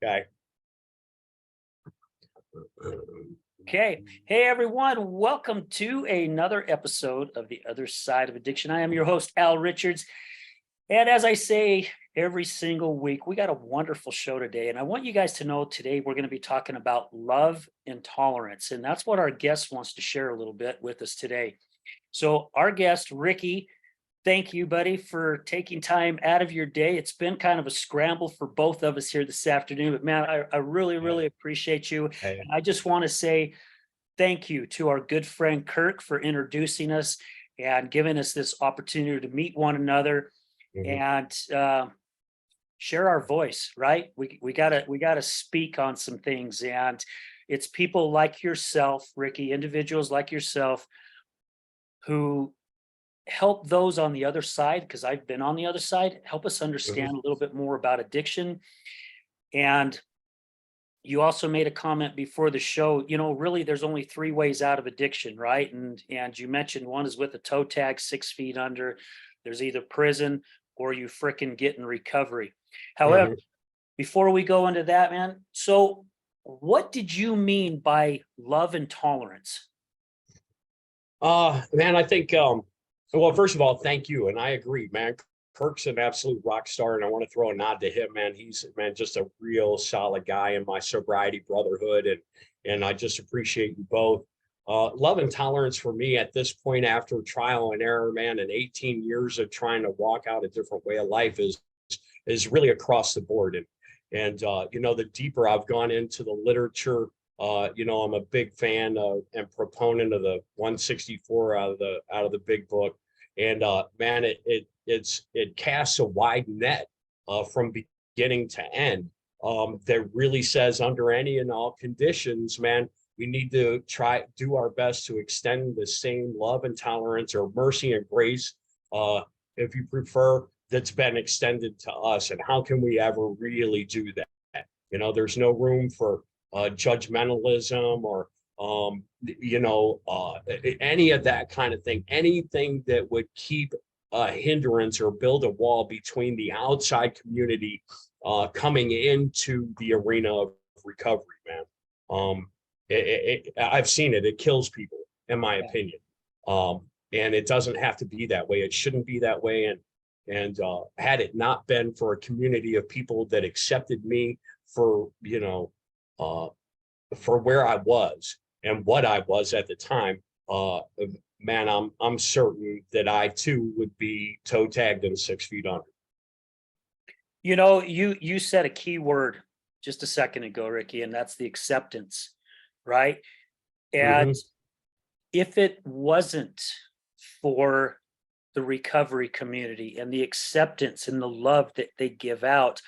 Okay. Okay. Hey, everyone. Welcome to another episode of The Other Side of Addiction. I am your host, Al Richards. And as I say every single week, we got a wonderful show today. And I want you guys to know today we're going to be talking about love and tolerance. And that's what our guest wants to share a little bit with us today. So our guest, Ricky, thank you, buddy, for taking time out of your day. It's been kind of a scramble for both of us here this afternoon, but man, I really appreciate you. Hey. And I just want to say thank you to our good friend Kirk for introducing us and giving us this opportunity to meet one another and share our voice. Right? We gotta speak on some things, and it's people like yourself, Ricky, individuals like yourself, who help those on the other side, because I've been on the other side, help us understand a little bit more about addiction. And you also made a comment before the show, really there's only three ways out of addiction, right? And you mentioned one is with a toe tag 6 feet under. There's either prison or you fricking get in recovery. However, before we go into that, man, so what did you mean by love and tolerance? Man, I think, well, first of all, thank you. And I agree, man. Kirk's an absolute rock star, and I want to throw a nod to him, man. He's, man, just a real solid guy in my sobriety brotherhood. And I just appreciate you both. Love and tolerance for me at this point, after trial and error, man, and 18 years of trying to walk out a different way of life is really across the board. And the deeper I've gone into the literature, I'm a big fan and proponent of the 164 out of the big book. And man, it casts a wide net from beginning to end, that really says under any and all conditions, man, we need to do our best to extend the same love and tolerance, or mercy and grace, if you prefer, that's been extended to us. And how can we ever really do that? There's no room for judgmentalism or any of that kind of thing. Anything that would keep a hindrance or build a wall between the outside community coming into the arena of recovery, man. I've seen it. It kills people, in my opinion. And it doesn't have to be that way. It shouldn't be that way. And had it not been for a community of people that accepted me for where I was and what I was at the time, man, I'm certain that I too would be toe tagged and 6 feet under. You said a key word just a second ago, Ricky, and that's the acceptance, right? And if it wasn't for the recovery community and the acceptance and the love that they give out,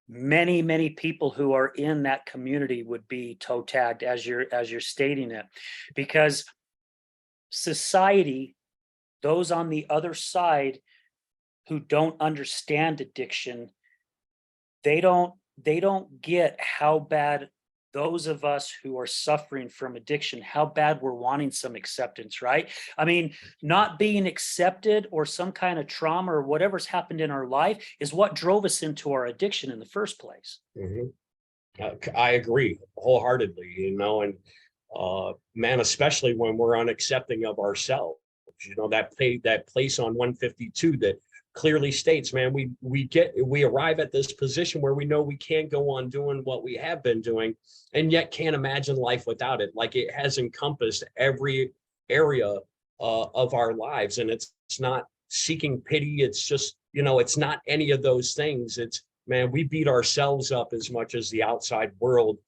many people who are in that community would be toe tagged, as you're stating it, because society, those on the other side who don't understand addiction, they don't get how bad those of us who are suffering from addiction, how bad we're wanting some acceptance, right? I mean, not being accepted or some kind of trauma or whatever's happened in our life is what drove us into our addiction in the first place. I agree wholeheartedly, and man, especially when we're unaccepting of ourselves, that place on 152 that clearly states, man, we arrive at this position where we know we can't go on doing what we have been doing, and yet can't imagine life without it. Like, it has encompassed every area of our lives, and it's not seeking pity. It's just, it's not any of those things. It's, man, we beat ourselves up as much as the outside world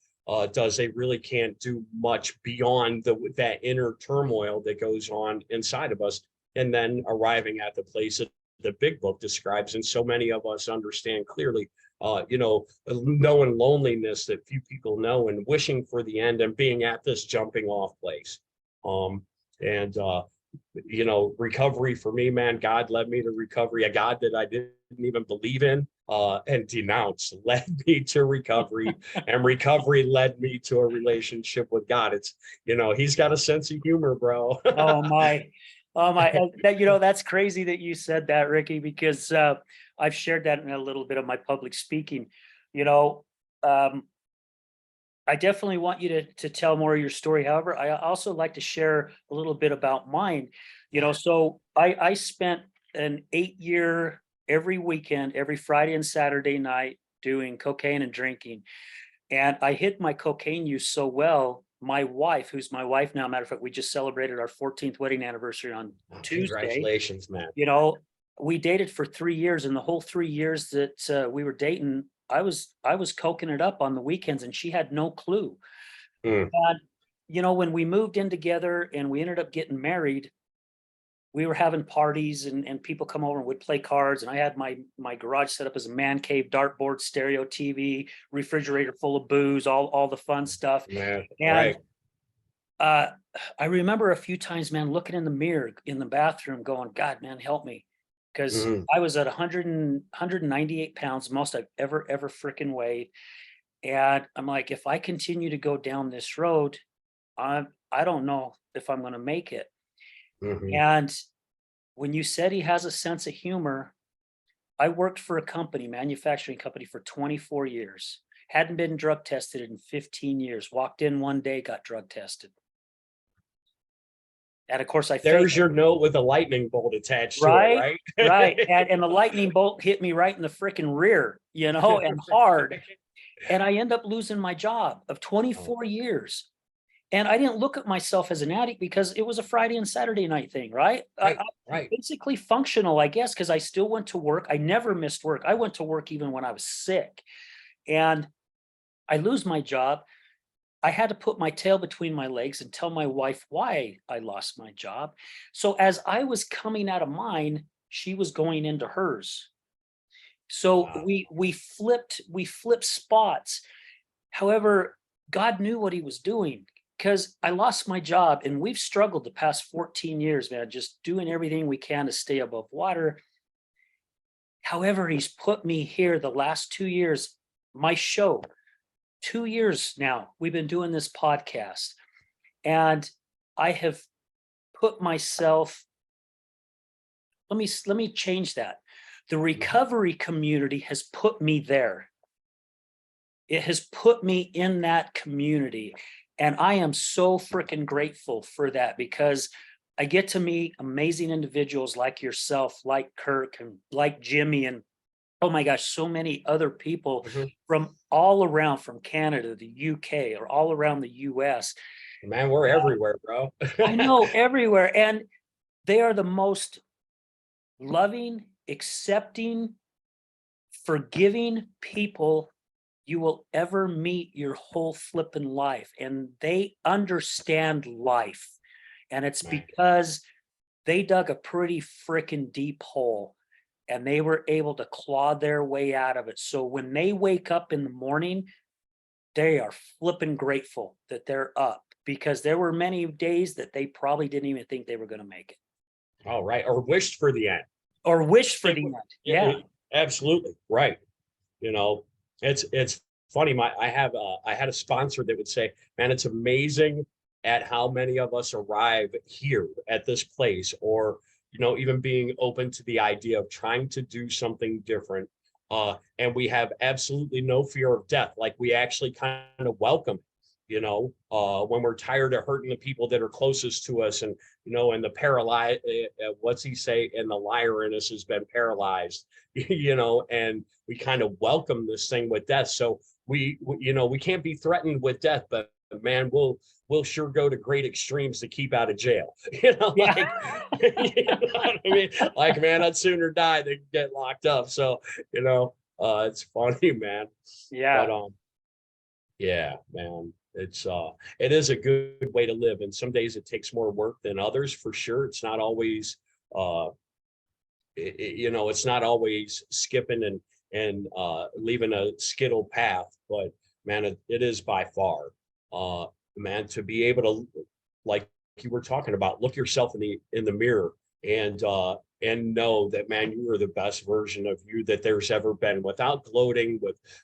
does. They really can't do much beyond that inner turmoil that goes on inside of us, and then arriving at the place that the big book describes, and so many of us understand clearly, knowing loneliness that few people know, and wishing for the end, and being at this jumping off place. Recovery for me, man, God led me to recovery. A God that I didn't even believe in and denounce led me to recovery, and recovery led me to a relationship with God. It's, he's got a sense of humor, bro. Oh my. That's crazy that you said that, Ricky, because I've shared that in a little bit of my public speaking. I definitely want you to tell more of your story. However, I also like to share a little bit about mine. So I spent an 8 year every weekend, every Friday and Saturday night doing cocaine and drinking. And I hid my cocaine use so well. My wife, who's my wife now, matter of fact, we just celebrated our 14th wedding anniversary on Oh, Tuesday. congratulations, man. We dated for 3 years, and the whole 3 years that we were dating, I was coking it up on the weekends, and she had no clue. Mm, And when we moved in together and we ended up getting married, we were having parties, and people come over and would play cards, and I had my garage set up as a man cave, dartboard, stereo TV, refrigerator full of booze, all the fun stuff. man, And right. uh I remember a few times, man, looking in the mirror in the bathroom going, God, man, help me. Because Mhm. I was at 198 pounds, most I've ever freaking weighed. And I'm like, if I continue to go down this road, I don't know if I'm going to make it. Mhm. And when you said he has a sense of humor, I worked for a company, manufacturing company, for 24 years. Hadn't been drug tested in 15 years. Walked in one day, got drug tested. And of course I failed. There's your note with a lightning bolt attached to it, Right, right? right. And the lightning bolt hit me right in the freaking rear, and hard. And I end up losing my job of Oh, 24 years. And I didn't look at myself as an addict because it was a Friday and Saturday night thing, right? right, I'm right. basically functional, I guess, because I still went to work. I never missed work. I went to work even when I was sick. And I lose my job. I had to put my tail between my legs and tell my wife why I lost my job. So as I was coming out of mine, she was going into hers. So Wow. we flipped spots. However, God knew what he was doing, because I lost my job, and we've struggled the past 14 years, man, just doing everything we can to stay above water. However, he's put me here the last 2 years, my show, 2 years now, we've been doing this podcast, and I have put myself, let me change that. The Mhm. recovery community has put me there. It has put me in that community. And I am so freaking grateful for that, because I get to meet amazing individuals like yourself, like Kirk, and like Jimmy, and oh my gosh, so many other people Mhm. from all around, from Canada, the UK, or all around the US. Man, we're everywhere, bro. I know, everywhere. And they are the most loving, accepting, forgiving people you will ever meet your whole flippin' life. And they understand life. And it's Man. because they dug a pretty freaking deep hole, and they were able to claw their way out of it. So when they wake up in the morning, they are flipping grateful that they're up, because there were many days that they probably didn't even think they were going to make it, All right. Or wished for the end. or wished for Think the what- end. yeah, Yeah. absolutely. Right. You know, it's funny. I had a sponsor that would say, man, it's amazing at how many of us arrive here at this place, or even being open to the idea of trying to do something different. And we have absolutely no fear of death. Like, we actually kind of welcome, when we're tired of hurting the people that are closest to us, and the paralyzed, what's he say? And the liar in us has been paralyzed, and we kind of welcome this thing with death. So we can't be threatened with death, but man, we'll sure go to great extremes to keep out of jail. Yeah. Like, what I mean? Like, man, I'd sooner die than get locked up. So, it's funny, man. But Yeah. yeah, man, it is a good way to live. And some days it takes more work than others, for sure. It's not always uh it's not always skipping and leaving a skittle path, but man, it is by far, uh man, to be able to, like you were talking about, look yourself in the mirror and know that, man, you are the best version of you that there's ever been, without gloating,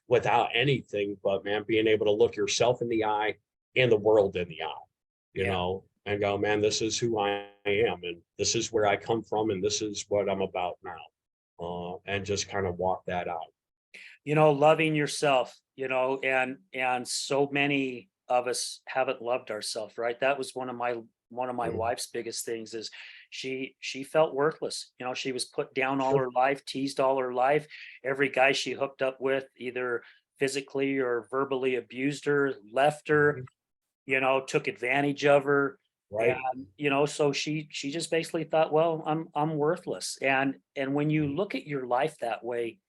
without anything, but man, being able to look yourself in the eye and the world in the eye, Yeah. and go, man, this is who I am, and this is where I come from, and this is what I'm about now. And just kind of walk that out. loving yourself, and so many of us haven't loved ourselves, right? That was one of my Mm, wife's biggest things is she felt worthless. She was put down all sure. her life, teased all her life. Every guy she hooked up with either physically or verbally abused her, left her, Mhm. took advantage of her. Right. And so she just basically thought, well, I'm worthless. And when you Mhm. look at your life that way,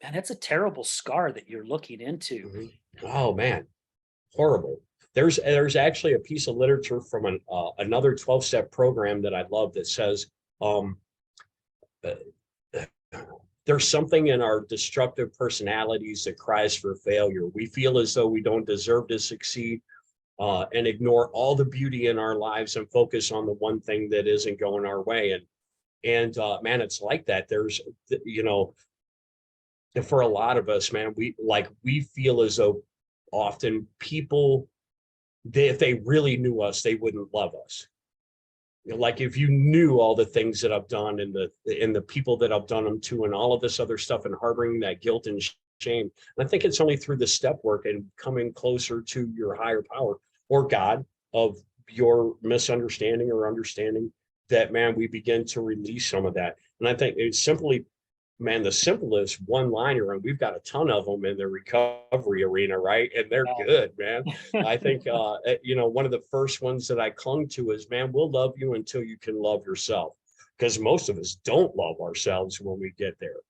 and it's a terrible scar that you're looking into. Mhm. Oh man, horrible. There's actually a piece of literature from another 12-step program that I love that says um, uh, there's something in our destructive personalities that cries for failure. We feel as though we don't deserve to succeed, and ignore all the beauty in our lives and focus on the one thing that isn't going our way. And man, it's like that. There's, you know, for a lot of us, man, we feel as though often people, if they really knew us, they wouldn't love us. Like if you knew all the things that I've done and the people that I've done them to and all of this other stuff and harboring that guilt and shame. And I think it's only through the step work and coming closer to your higher power or God of your misunderstanding or understanding that, man, we begin to release some of that. And I think it's simply, man, the simplest one liner, and we've got a ton of them in the recovery arena, right? And they're good, man. I think, one of the first ones that I clung to is, man, we'll love you until you can love yourself. Because most of us don't love ourselves when we get there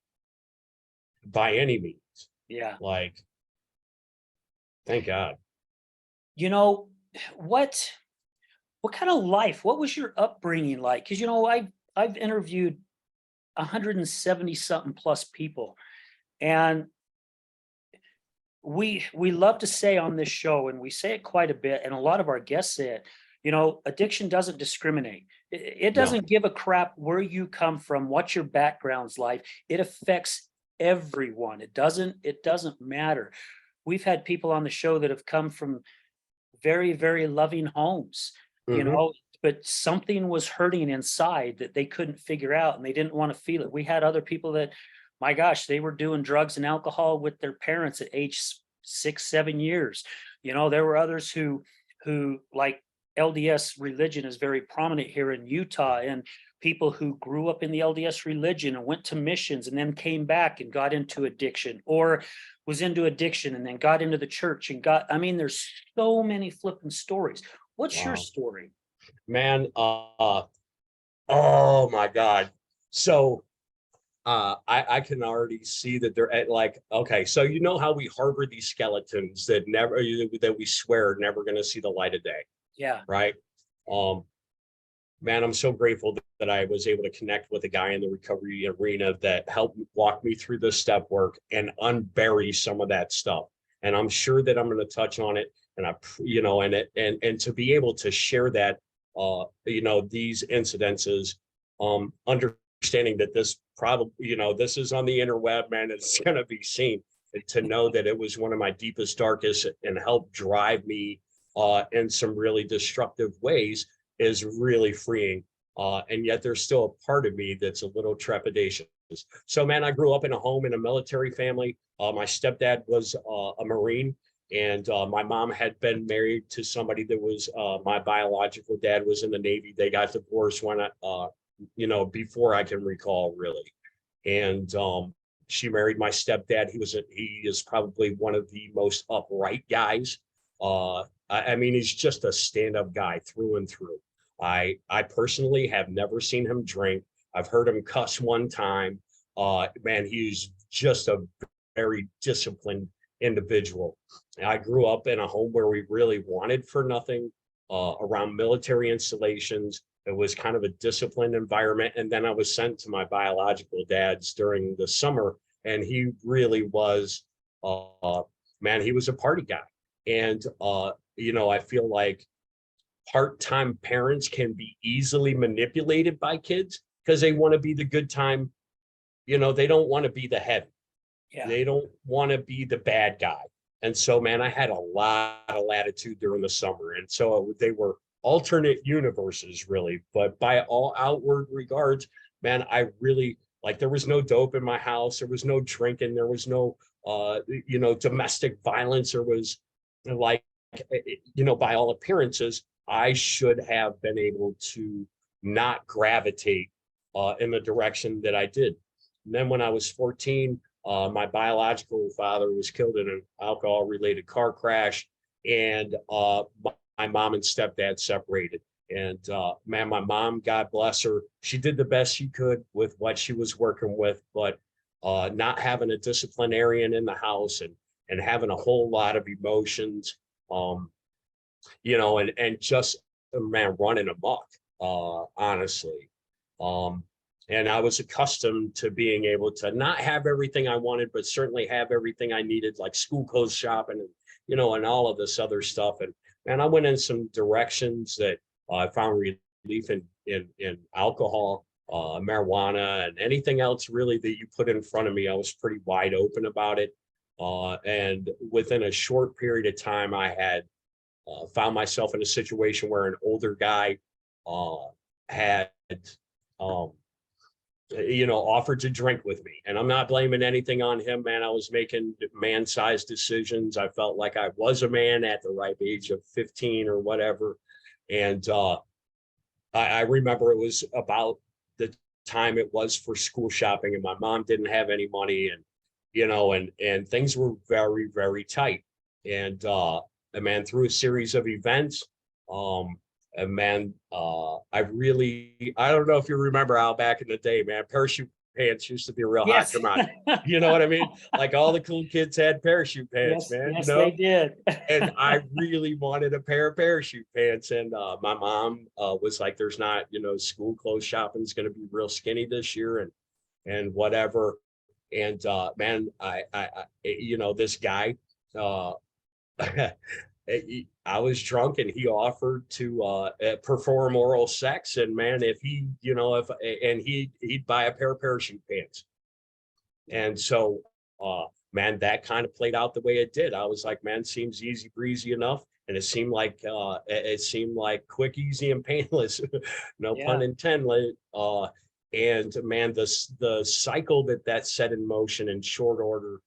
by any means. Yeah. Like, thank God. You know, what what kind of life, what was your upbringing like? Because I've interviewed 170 something plus people, and we love to say on this show, and we say it quite a bit, and a lot of our guests say it, addiction doesn't discriminate. It No. doesn't give a crap where you come from, what your background's like. It affects everyone. It doesn't matter. We've had people on the show that have come from very, very loving homes, you Hmm. know, but something was hurting inside that they couldn't figure out and they didn't want to feel it. We had other people that, my gosh, they were doing drugs and alcohol with their parents at age 6, 7 years. There were others who like LDS religion is very prominent here in Utah, and people who grew up in the LDS religion and went to missions and then came back and got into addiction, or was into addiction and then got into the church and I mean, there's so many flipping stories. What's your Wow. story? Man, oh my God. So I can already see that they're at like, okay, so you know how we harbor these skeletons that we swear are never going to see the light of day, Yeah. right? Um, man, I'm so grateful that I was able to connect with a guy in the recovery arena that helped walk me through the step work and unbury some of that stuff. And I'm sure that I'm going to touch on it, and and to be able to share that, these incidences, understanding that this probably, this is on the interweb, man, it's going to be seen. And to know that it was one of my deepest, darkest, and helped drive me in some really destructive ways is really freeing. And yet there's still a part of me that's a little trepidatious. So, man, I grew up in a home in a military family. My stepdad was a Marine, and my mom had been married to somebody that was my biological dad was in the Navy. They got divorced before I can recall, really. And she married my stepdad. He is probably one of the most upright guys. I mean, he's just a stand-up guy through and through. I personally have never seen him drink. I've heard him cuss one time. Man, he's just a very disciplined individual. I grew up in a home where we really wanted for nothing, around military installations. It was kind of a disciplined environment. And then I was sent to my biological dad's during the summer, and he really was, man, he was a party guy. And, I feel like part-time parents can be easily manipulated by kids because they want to be the good time. They don't want to be the heavy. Yeah. They don't want to be the bad guy. And so, man, I had a lot of latitude during the summer. And so they were alternate universes, really. But by all outward regards, man, I really, like, there was no dope in my house. There was no drinking. There was no domestic violence, or was like, by all appearances, I should have been able to not gravitate in the direction that I did. And then when I was 14, my biological father was killed in an alcohol related car crash, and my mom and stepdad separated. And man, my mom, God bless her, she did the best she could with what she was working with, but not having a disciplinarian in the house, and having a whole lot of emotions, and just, man, running amok, honestly. And I was accustomed to being able to not have everything I wanted, but certainly have everything I needed, like school clothes shopping, and, and all of this other stuff. And I went in some directions that I found relief in alcohol, marijuana, and anything else really that you put in front of me. I was pretty wide open about it. And within a short period of time, I had found myself in a situation where an older guy had offered to drink with me. And I'm not blaming anything on him, man. I was making man-sized decisions. I felt like I was a man at the ripe age of 15 or whatever. And I remember it was about the time it was for school shopping, and my mom didn't have any money, and things were very, very tight. And man, through a series of events, and man, I don't know if you remember how back in the day, man, parachute pants used to be a real hot Yes. commodity. You know what I mean? Like all the cool kids had parachute pants, Yes, man. yes, they did. And I really wanted a pair of parachute pants. And my mom was like, "There's not, school clothes shopping is going to be real skinny this year, and whatever." And man, this guy, I was drunk, and he offered to perform oral sex, and man, if he, he'd buy a pair of parachute pants. And so, man, that kind of played out the way it did. I was like, man, seems easy breezy enough, and it seemed like quick, easy, and painless. No Yeah. pun intended. And man, the cycle that set in motion in short order.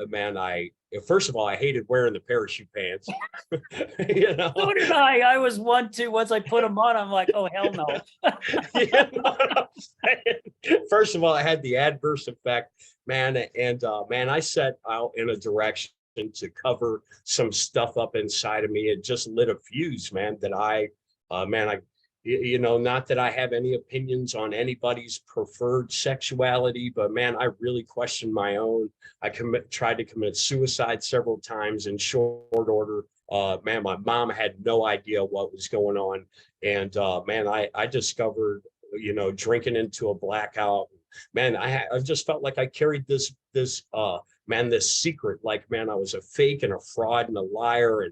Man, first of all, I hated wearing the parachute pants. So did I. I was one too. Once I put them on, I'm like, oh hell no. First of all, I had the adverse effect, man, and man, I set out in a direction to cover some stuff up inside of me. It just lit a fuse, man. Not that I have any opinions on anybody's preferred sexuality, but man, I really questioned my own. I tried to commit suicide several times in short order. Man, my mom had no idea what was going on. And man, I discovered, drinking into a blackout. Man, I just felt like I carried this secret, like, man, I was a fake and a fraud and a liar.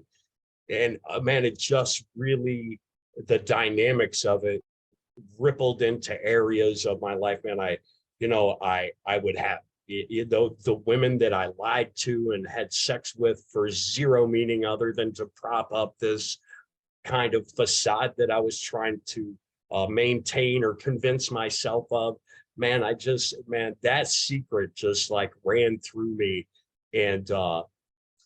And man, it just really, the dynamics of it rippled into areas of my life, man. I would have, the women that I lied to and had sex with for zero meaning other than to prop up this kind of facade that I was trying to maintain or convince myself of. Man, that secret just like ran through me. And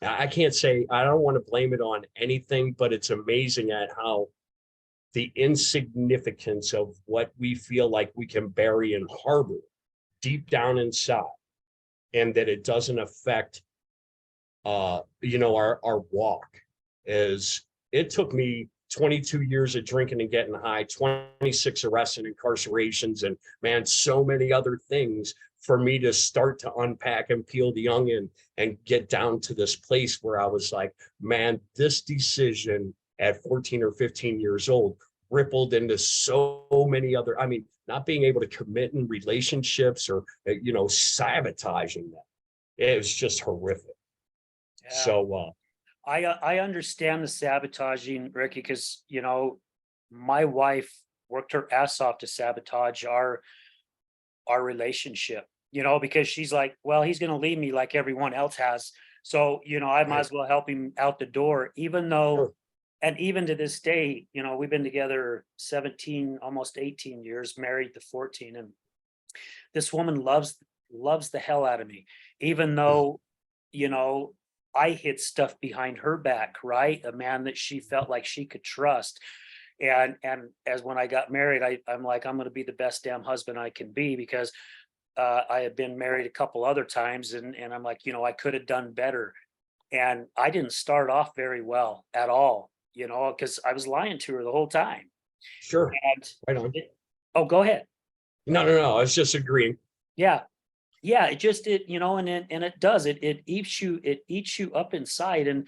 I can't say, I don't want to blame it on anything, but it's amazing at how the insignificance of what we feel like we can bury and harbor deep down inside, and that it doesn't affect our walk. It took me 22 years of drinking and getting high, 26 arrests and incarcerations, and man, so many other things for me to start to unpack and peel the onion and get down to this place where I was like, man, this decision at 14 or 15 years old rippled into so many other, not being able to commit in relationships or, sabotaging them. It was just horrific. Yeah. So, I understand the sabotaging, Ricky, because, my wife worked her ass off to sabotage our relationship, because she's like, well, he's going to leave me like everyone else has. So, I might as well help him out the door, even though, sure. And even to this day, we've been together 17, almost 18 years, married to 14. And this woman loves loves the hell out of me, even though, you know, I hid stuff behind her back, right? A man that she felt like she could trust. And as when I got married, I'm like, I'm going to be the best damn husband I can be, because I had been married a couple other times, and I'm like, you know, I could have done better. And I didn't start off very well at all, you know, because I was lying to her the whole time. Sure. And Right on. oh, go ahead. No, no, no. I was just agreeing. Yeah. Yeah, it you know, and it does, it eats you up inside. And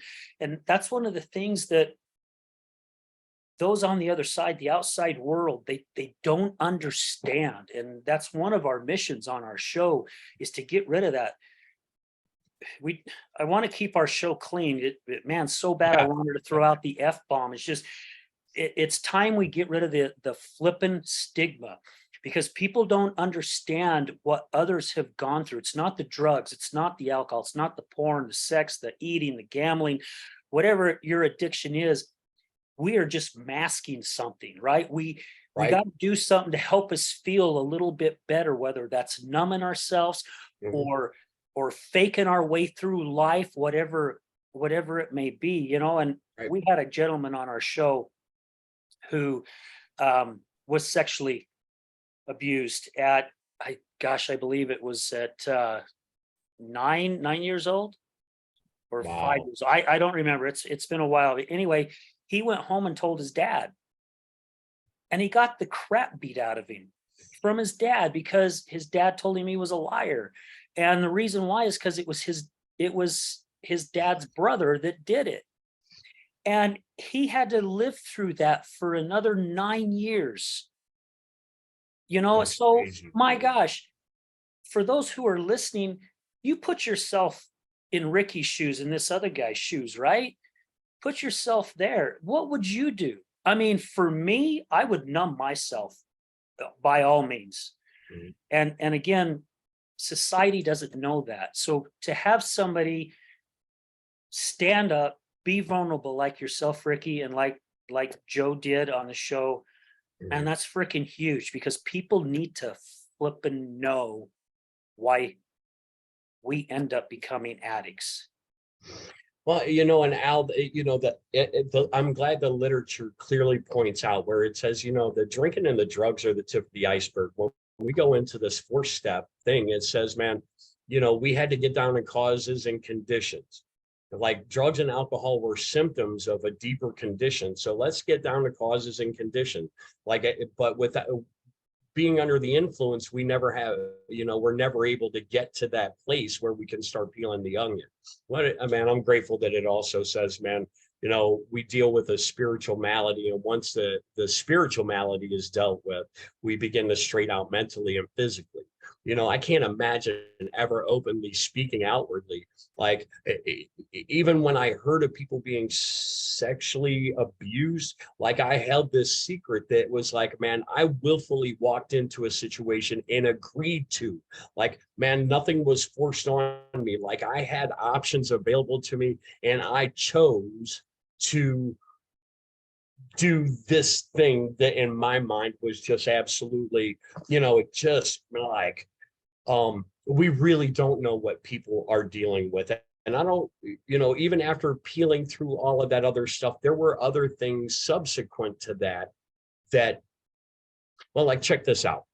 that's one of the things that those on the other side, the outside world, they don't understand. And that's one of our missions on our show, is to get rid of that. I want to keep our show clean. Man, so bad I Yeah. wanted to throw out the F-bomb. It's just it's time we get rid of the flippin' stigma, because people don't understand what others have gone through. It's not the drugs, it's not the alcohol, it's not the porn, the sex, the eating, the gambling, whatever your addiction is. We are just masking something, right? We Right. got to do something to help us feel a little bit better, whether that's numbing ourselves Mhm. or faking our way through life, whatever it may be, you know. And Right. we had a gentleman on our show who was sexually abused at, I believe it was at 9 years old or five Wow. years. I don't remember. It's been a while. But anyway, he went home and told his dad, and he got the crap beat out of him from his dad, because his dad told him he was a liar. And the reason why is because it was his dad's brother that did it. And he had to live through that for another 9 years. You know, That's so crazy. my gosh, for those who are listening, you put yourself in Ricky's shoes and this other guy's shoes, right? Put yourself there. What would you do? I mean, for me, I would numb myself, by all means. Mhm. And again, society doesn't know that. So to have somebody stand up, be vulnerable like yourself, Ricky, and like Joe did on the show, and Mhm. that's freaking huge, because people need to flip and know why we end up becoming addicts. Well, and Al, I'm glad the literature clearly points out where it says, the drinking and the drugs are the tip of the iceberg. When we go into this 4-step thing, it says, man, we had to get down to causes and conditions. Like drugs and alcohol were symptoms of a deeper condition. So let's get down to causes and condition. But with that, being under the influence, we never have, we're never able to get to that place where we can start peeling the onion. Man, I'm grateful that it also says, man, we deal with a spiritual malady. And once the spiritual malady is dealt with, we begin to straight out mentally and physically. I can't imagine ever openly speaking outwardly. Like even when I heard of people being sexually abused, like I held this secret that was like, man, I willfully walked into a situation and agreed to, like, man, nothing was forced on me. Like I had options available to me and I chose to do this thing that in my mind was just absolutely, it just like, we really don't know what people are dealing with. And I don't, even after peeling through all of that other stuff, there were other things subsequent to that, well, like, check this out.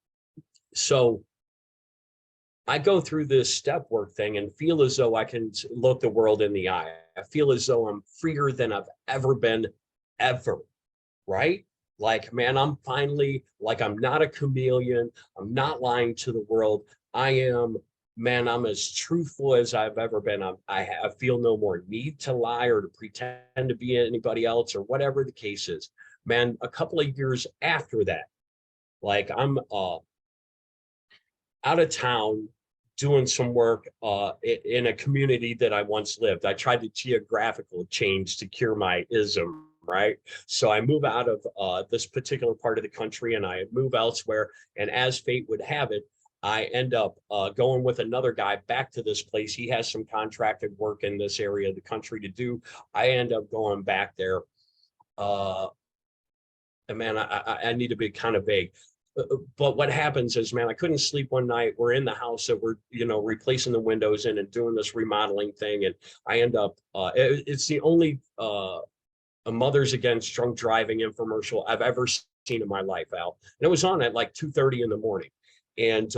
So I go through this step work thing and feel as though I can look the world in the eye. I feel as though I'm freer than I've ever been, ever. Right? Like, man, I'm finally, like, I'm not a chameleon. I'm not lying to the world. I am, man, I'm as truthful as I've ever been. I feel no more need to lie or to pretend to be anybody else or whatever the case is. Man, a couple of years after that, like, I'm out of town doing some work in a community that I once lived. I tried to geographical change to cure my ism, right? So I move out of this particular part of the country and I move elsewhere. And as fate would have it, I end up going with another guy back to this place. He has some contracted work in this area of the country to do. I end up going back there. And man, I need to be kind of vague. but what happens is, man, I couldn't sleep one night. We're in the house that we're, replacing the windows in and doing this remodeling thing. And I end up, it's the only a Mothers Against Drunk Driving infomercial I've ever seen in my life, Al. And it was on at like 2:30 in the morning. And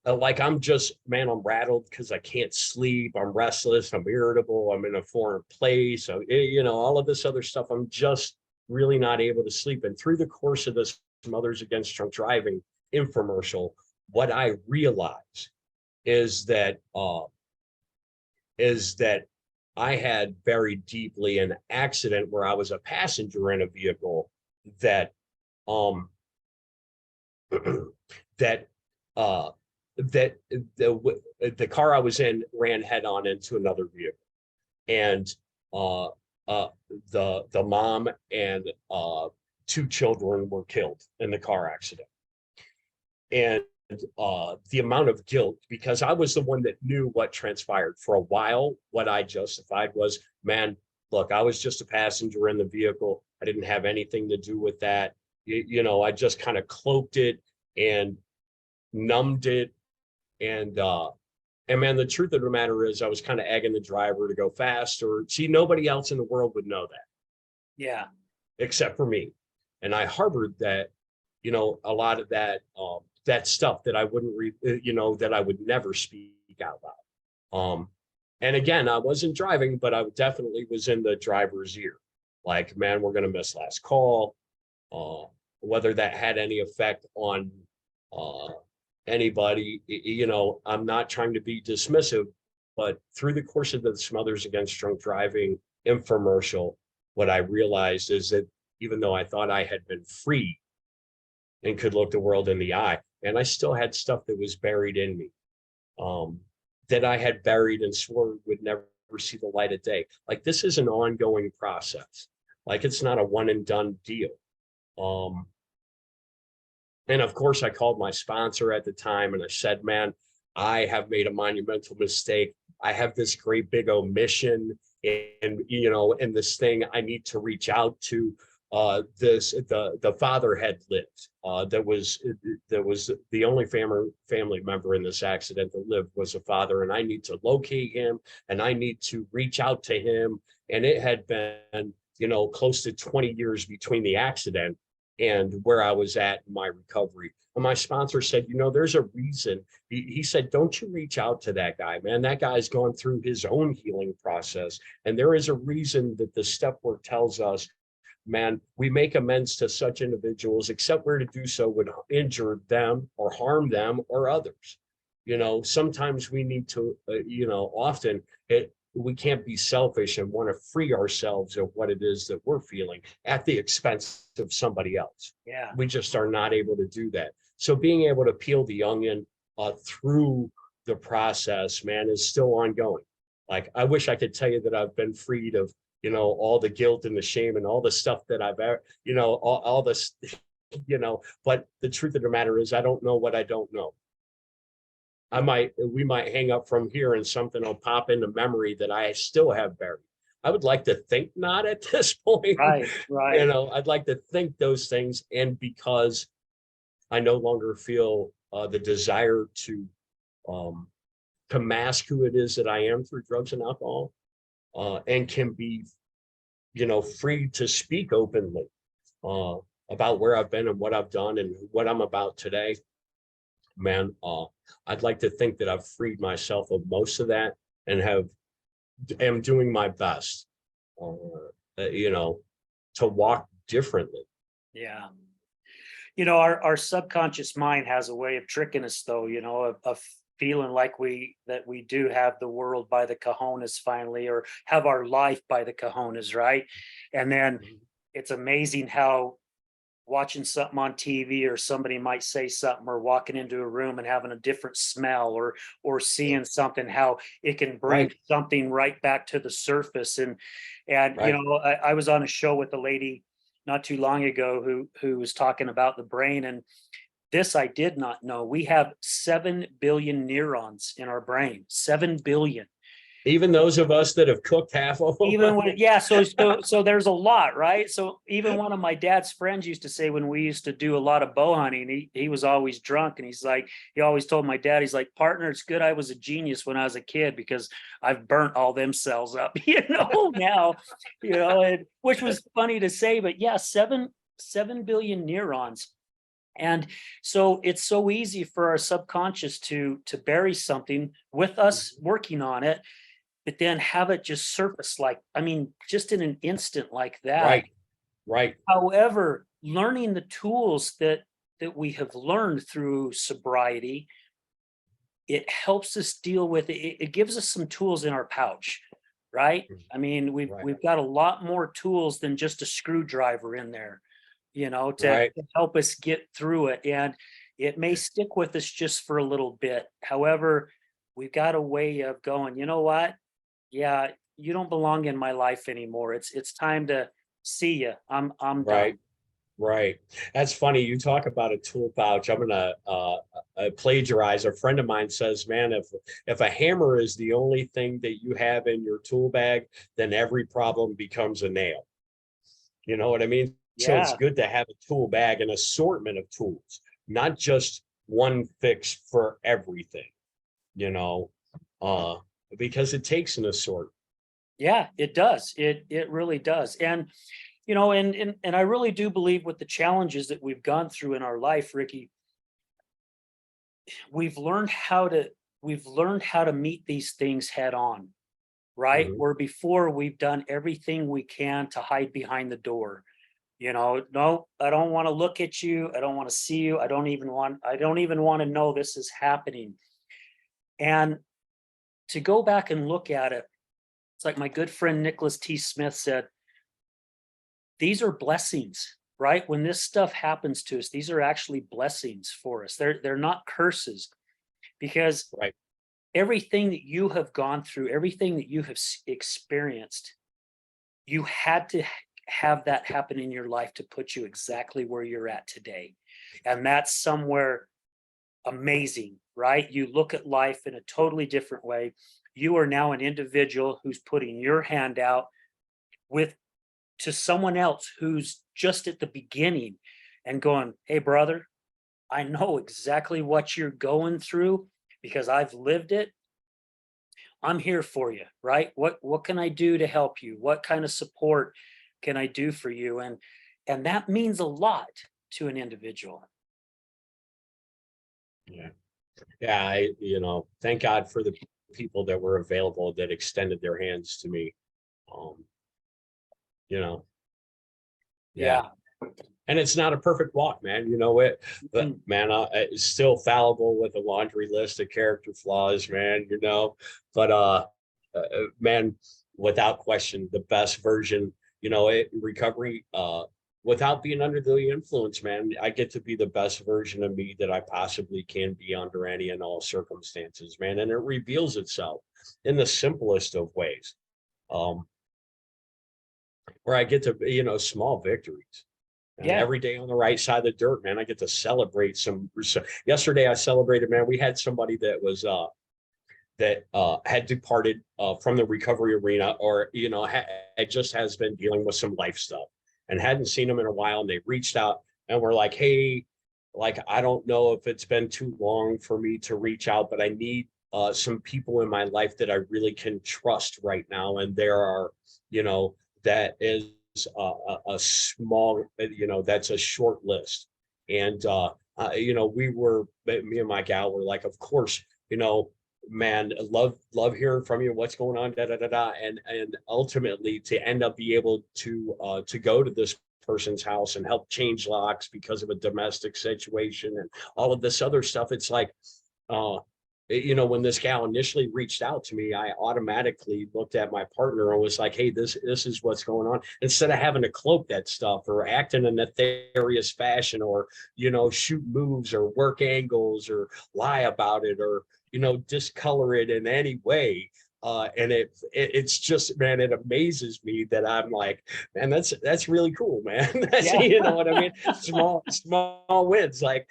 like, I'm just, man, I'm rattled because I can't sleep. I'm restless. I'm irritable. I'm in a foreign place. So, all of this other stuff. I'm just really not able to sleep. And through the course of this Mothers Against Drunk Driving infomercial, what I realized is that I had buried deeply an accident where I was a passenger in a vehicle that that the car I was in ran head on into another vehicle, and the mom and two children were killed in the car accident. And the amount of guilt, because I was the one that knew what transpired for a while. What I justified was, man, look, I was just a passenger in the vehicle. I didn't have anything to do with that. I just kind of cloaked it and numbed it. And man, the truth of the matter is I was kind of egging the driver to go faster. See, nobody else in the world would know that. Yeah. Except for me. And I harbored that, a lot of that, that stuff that I wouldn't that I would never speak out loud. And again, I wasn't driving, but I definitely was in the driver's ear. Like, man, we're going to miss last call. Whether that had any effect on anybody, I'm not trying to be dismissive, but through the course of the Mothers Against Drunk Driving infomercial, what I realized is that even though I thought I had been free and could look the world in the eye, and I still had stuff that was buried in me, that I had buried and swore would never see the light of day. Like, this is an ongoing process. Like, it's not a one and done deal. And of course, I called my sponsor at the time and I said, man, I have made a monumental mistake. I have this great big omission, and in this thing I need to reach out to. The father had lived. That was the only family member in this accident that lived was a father, and I need to locate him and I need to reach out to him. And it had been, close to 20 years between the accident and where I was at in my recovery. And my sponsor said, there's a reason. He said, don't you reach out to that guy, man. That guy's gone through his own healing process. And there is a reason that the step work tells us, man, we make amends to such individuals, except where to do so would injure them or harm them or others. Sometimes we need to, often we can't be selfish and want to free ourselves of what it is that we're feeling at the expense of somebody else. Yeah. We just are not able to do that. So being able to peel the onion through the process, man, is still ongoing. Like, I wish I could tell you that I've been freed of, all the guilt and the shame and all the stuff that I've ever, all this, but the truth of the matter is I don't know what I don't know. We might hang up from here and something will pop into memory that I still have buried. I would like to think not at this point. Right. I'd like to think those things. And because I no longer feel the desire to mask who it is that I am through drugs and alcohol, and can be, free to speak openly about where I've been and what I've done and what I'm about today, man, I'd like to think that I've freed myself of most of that and am doing my best, to walk differently. Yeah. Our subconscious mind has a way of tricking us, though, of feeling like we do have the world by the cojones finally, or have our life by the cojones, right? And then it's amazing how watching something on TV, or somebody might say something, or walking into a room and having a different smell, or seeing something, how it can bring something right back to the surface. And I was on a show with a lady not too long ago who was talking about the brain, and this I did not know. We have 7 billion neurons in our brain, 7 billion. Even those of us that have cooked half of them. Even when, yeah, so there's a lot, right? So even one of my dad's friends used to say, when we used to do a lot of bow hunting, he was always drunk, and he's like, he always told my dad, he's like, partner, it's good I was a genius when I was a kid, because I've burnt all them cells up, now, and which was funny to say, but yeah, 7 billion neurons. And so it's so easy for our subconscious to bury something with us working on it, but then have it just surface, like, I mean, just in an instant like that. Right. However, learning the tools that we have learned through sobriety, it helps us deal with it. It gives us some tools in our pouch, right? I mean, Right. we've got a lot more tools than just a screwdriver in there, to Right. help us get through it. And it may stick with us just for a little bit. However, we've got a way of going, you know what? Yeah, you don't belong in my life anymore. It's time to see you. I'm Right. done. Right. That's funny. You talk about a tool pouch. I'm gonna plagiarize. A friend of mine says, "Man, if a hammer is the only thing that you have in your tool bag, then every problem becomes a nail." You know what I mean? So it's Yeah, good to have a tool bag, an assortment of tools, not just one fix for everything. You know, uh, because it takes an assortment. yeah, it does. It really does. And and I really do believe, with the challenges that we've gone through in our life, Ricky, we've learned how to meet these things head on, right? Mhm. Where before we've done everything we can to hide behind the door. No, I don't want to look at you. I don't want to see you. I don't even want to know this is happening. And to go back and look at it, it's like my good friend Nicholas T. Smith said, these are blessings, right? When this stuff happens to us, these are actually blessings for us. They're not curses, because Right. everything that you have gone through, everything that you have experienced, you had to have that happen in your life to put you exactly where you're at today. And that's somewhere amazing, right? You look at life in a totally different way. You are now an individual who's putting your hand out with to someone else who's just at the beginning, and going, hey brother, I know exactly what you're going through because I've lived it. I'm here for you, right? What can I do to help you? What kind of support can I do for you? And that means a lot to an individual. Yeah. Yeah. Thank God for the people that were available that extended their hands to me. Um, you know, yeah. Yeah. And it's not a perfect walk, man. You know it, but Mhm. man, it's still fallible with a laundry list of character flaws, man. But man, without question, the best version. Recovery. Without being under the influence, man, I get to be the best version of me that I possibly can be under any and all circumstances, man. And it reveals itself in the simplest of ways. Um, where I get to, small victories. And Yeah. every day on the right side of the dirt, man, I get to celebrate some. Yesterday, I celebrated, man. We had somebody that had departed from the recovery arena, or it just has been dealing with some life stuff and hadn't seen them in a while. And they reached out and were like, "Hey, like I don't know if it's been too long for me to reach out, but I need some people in my life that I really can trust right now." And there are, that is a small, that's a short list. And me and my gal were like, of course, man, love hearing from you. What's going on? Da da da da. And ultimately, to end up be able to go to this person's house and help change locks because of a domestic situation and all of this other stuff. It's like, uh, when this gal initially reached out to me, I automatically looked at my partner and was like, "Hey, this is what's going on." Instead of having to cloak that stuff or act in a nefarious fashion, or shoot moves or work angles or lie about it, or discolor it in any way. And it's just, man, it amazes me that I'm like, man, that's really cool, man. That's, Yeah. you know what I mean? Small wins, like,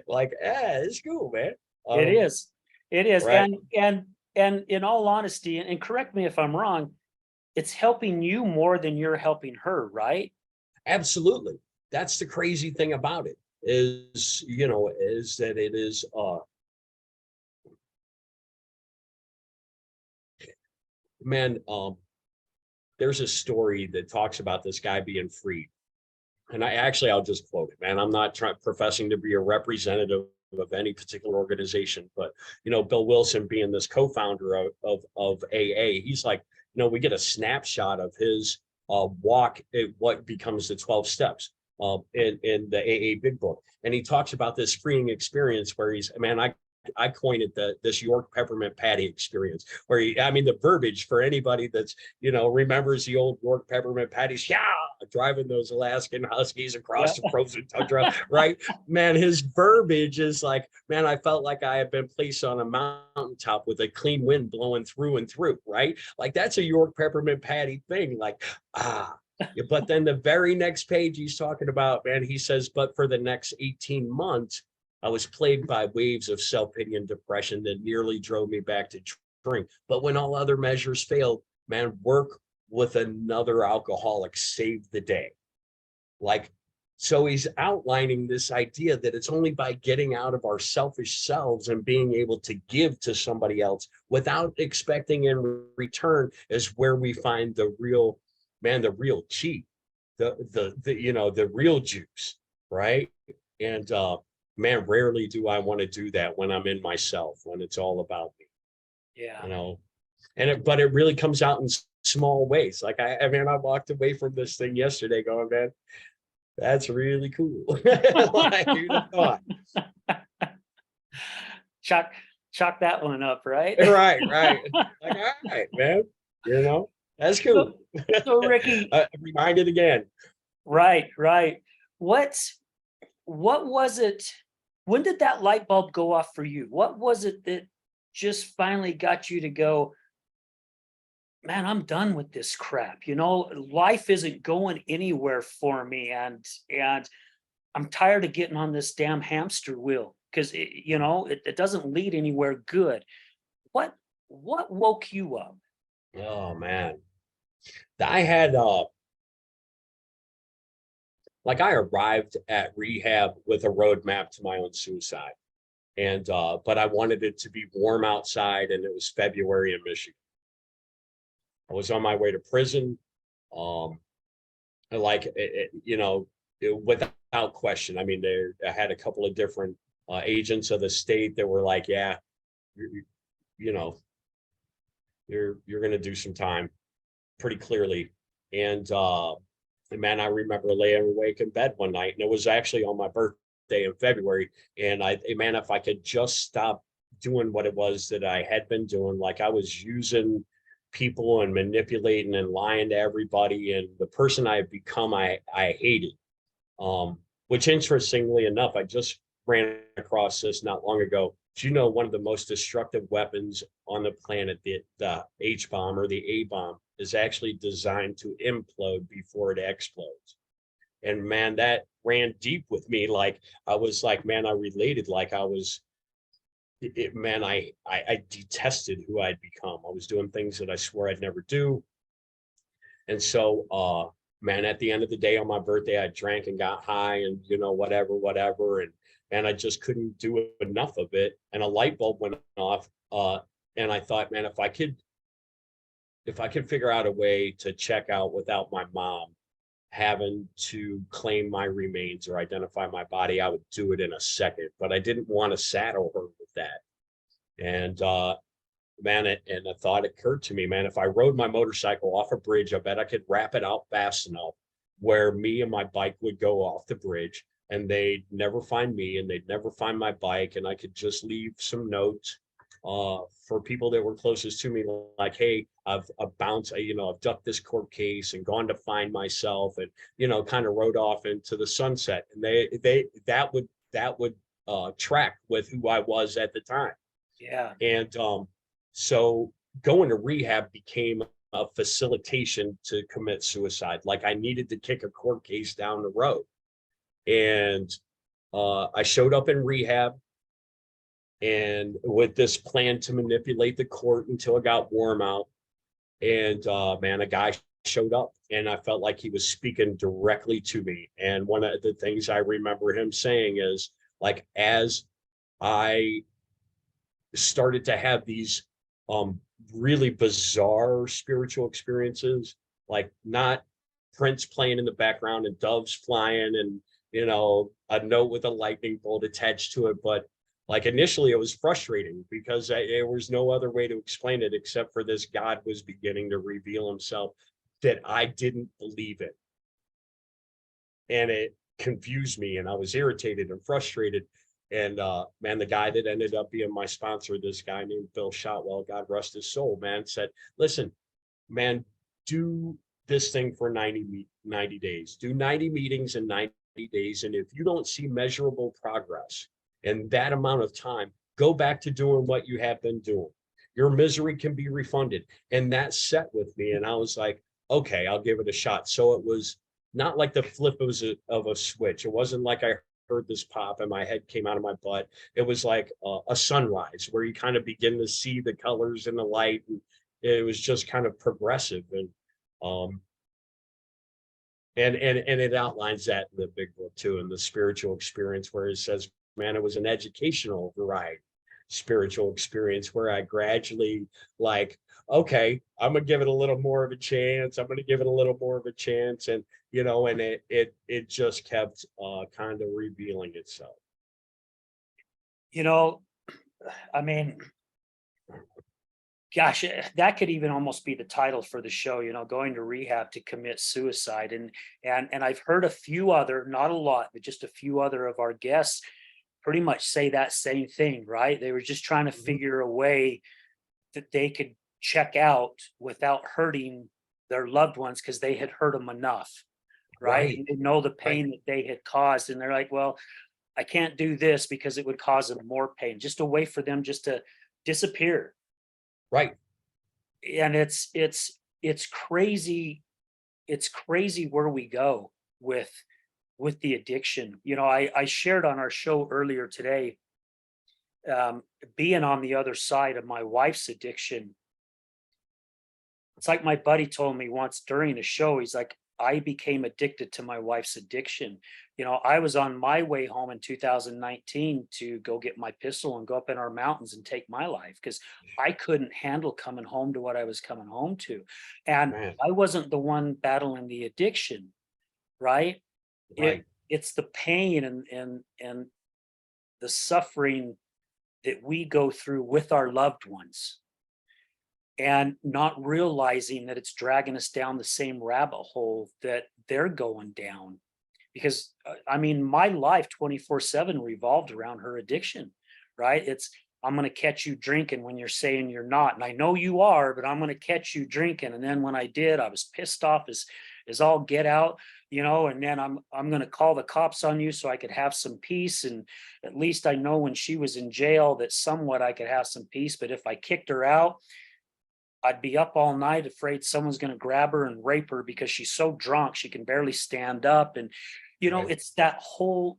like, it's cool, man. It Um, is. It is. right. And And in all honesty, and correct me if I'm wrong, it's helping you more than you're helping her, right? Absolutely. That's the crazy thing about it is, is that it is, man, there's a story that talks about this guy being freed. And I'll just quote it, man. I'm not professing to be a representative of any particular organization, but Bill Wilson being this co-founder of AA, he's like, we get a snapshot of his walk, what becomes the 12 steps in the AA Big Book, and he talks about this freeing experience where I coined it this York peppermint patty experience, where the verbiage for anybody that's remembers the old York peppermint patties, yeah, driving those Alaskan Huskies across the frozen tundra, right? Man, his verbiage is like, man, I felt like I had been placed on a mountaintop with a clean wind blowing through and through, right? Like that's a York peppermint patty thing, like, but then the very next page he's talking about, man, he says, but for the next 18 months, I was plagued by waves of self-pity and depression that nearly drove me back to drink. But when all other measures failed, man, work with another alcoholic saved the day. Like, so he's outlining this idea that it's only by getting out of our selfish selves and being able to give to somebody else without expecting in return is where we find the real, man, the real cheat, the real juice, right? And man, rarely do I want to do that when I'm in myself, when it's all about me. Yeah. But it really comes out in small ways. Like I walked away from this thing yesterday going, man, that's really cool. Like, who'd have thought? Chalk that one up, right? Right. Like, all right, man. That's cool. So Ricky, reminded again. Right. What was it? When did that light bulb go off for you? What was it that just finally got you to go, man, I'm done with this crap. Life isn't going anywhere for me. And I'm tired of getting on this damn hamster wheel because it doesn't lead anywhere good. What woke you up? Oh man. I had I arrived at rehab with a roadmap to my own suicide. And but I wanted it to be warm outside, and it was February in Michigan. I was on my way to prison. Without question. I had a couple of different agents of the state that were like, yeah, you know, you're going to do some time, pretty clearly. And man, I remember laying awake in bed one night, and it was actually on my birthday in February. And if I could just stop doing what it was that I had been doing, like I was using people and manipulating and lying to everybody, and the person I had become, I hated. Which interestingly enough, I just ran across this not long ago. Do you know one of the most destructive weapons on the planet, the H bomb or the A bomb, is actually designed to implode before it explodes? And man, that ran deep with me. Like I was like, man, I related. Like I was, man, I detested who I'd become. I was doing things that I swore I'd never do. And so, man, at the end of the day on my birthday, I drank and got high and, whatever. And I just couldn't do enough of it. And a light bulb went off. And I thought, man, if I could figure out a way to check out without my mom having to claim my remains or identify my body, I would do it in a second. But I didn't want to saddle her with that. And man, and a thought occurred to me, man, if I rode my motorcycle off a bridge, I bet I could wrap it out fast enough where me and my bike would go off the bridge, and they'd never find me and they'd never find my bike. And I could just leave some notes for people that were closest to me, like, hey, I've bounced, I've ducked this court case and gone to find myself, and, kind of rode off into the sunset. And that would track with who I was at the time. Yeah. And so going to rehab became a facilitation to commit suicide. Like I needed to kick a court case down the road. And I showed up in rehab. and with this plan to manipulate the court until it got warm out. And man, a guy showed up, and I felt like he was speaking directly to me. And one of the things I remember him saying is, like, as I started to have these really bizarre spiritual experiences, like not Prince playing in the background and doves flying and, you know, a note with a lightning bolt attached to it, but like initially it was frustrating because there was no other way to explain it except for this God was beginning to reveal himself, that I didn't believe it. And it confused me, and I was irritated and frustrated. And man, the guy that ended up being my sponsor, this guy named Bill Shotwell, God rest his soul, man, said, listen, man, do this thing for 90 days. Do 90 meetings in 90 days. And if you don't see measurable progress in that amount of time, go back to doing what you have been doing. Your misery can be refunded. And that set with me. And I was like, okay, I'll give it a shot. So it was not like the flip of a switch. It wasn't like I heard this pop and my head came out of my butt. It was like a sunrise where you kind of begin to see the colors and the light. And it was just kind of progressive. Um, and it outlines that in the big book too, in the spiritual experience, where it says, man, it was an educational variety spiritual experience where I gradually, like, okay, I'm gonna give it a little more of a chance. I'm gonna give it a little more of a chance. And you know, and it just kept kind of revealing itself. You know, I mean, gosh, that could even almost be the title for the show, you know, going to rehab to commit suicide. And I've heard a few other, not a lot, but just a few other of our guests pretty much say that same thing, right? They were just trying to figure a way that they could check out without hurting their loved ones because they had hurt them enough, right? Right, And they know the right, pain that they had caused. And they're like, well, I can't do this because it would cause them more pain. Just a way for them just to disappear. right. And it's crazy. It's crazy where we go with the addiction. You know, I shared on our show earlier today, being on the other side of my wife's addiction. It's like my buddy told me once during a show, he's like, I became addicted to my wife's addiction. You know, I was on my way home in 2019 to go get my pistol and go up in our mountains and take my life because I couldn't handle coming home to what I was coming home to. And Man, I wasn't the one battling the addiction, right? It right, it's the pain and the suffering that we go through with our loved ones and not realizing that it's dragging us down the same rabbit hole that they're going down. Because I mean, my life 24/7 revolved around her addiction, right? It's, I'm going to catch you drinking when you're saying you're not. And I know you are, but I'm going to catch you drinking. And then when I did, I was pissed off as all get out, you know, and then I'm going to call the cops on you so I could have some peace. And at least I know when she was in jail that somewhat I could have some peace. But if I kicked her out, I'd be up all night afraid someone's going to grab her and rape her because she's so drunk she can barely stand up. And you know, right. it's that whole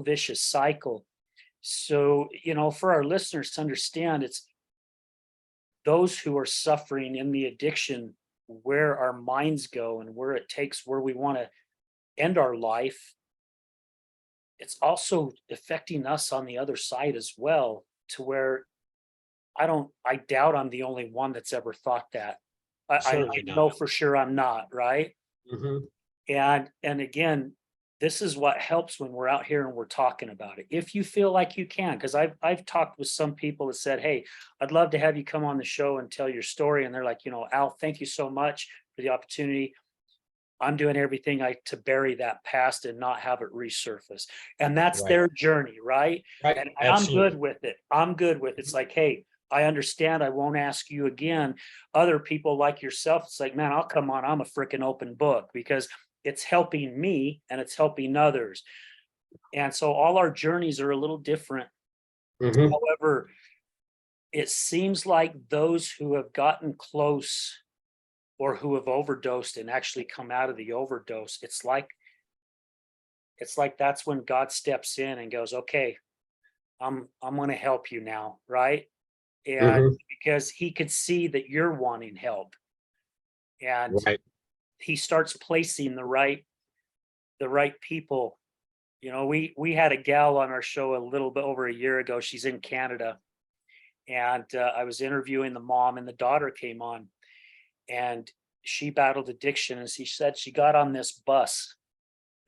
vicious cycle. So, you know, for our listeners to understand, it's those who are suffering in the addiction, where our minds go and where it takes, where we want to end our life. It's also affecting us on the other side as well, to where I doubt I'm the only one that's ever thought that. I Certainly know not. for sure I'm not, right? Hmm. And again, this is what helps when we're out here and we're talking about it. If you feel like you can, because I've talked with some people that said, hey, I'd love to have you come on the show and tell your story. And they're like, you know, Al, thank you so much for the opportunity. I'm doing everything to bury that past and not have it resurface. And that's Right, their journey, right? right. And I'm good Absolutely. with it. I'm good with it. It's Mhm. like, hey, I understand. I won't ask you again. Other people like yourself, it's like, man, I'll come on. I'm a freaking open book because it's helping me and it's helping others. And so all our journeys are a little different. Mhm. However, it seems like those who have gotten close or who have overdosed and actually come out of the overdose, it's like that's when God steps in and goes, okay, I'm going to help you now, right? And Mhm. because he could see that you're wanting help, and Right. he starts placing the right people. You know, we had a gal on our show a little bit over a year ago. She's in Canada, and I was interviewing the mom, and the daughter came on, and she battled addiction, and she said she got on this bus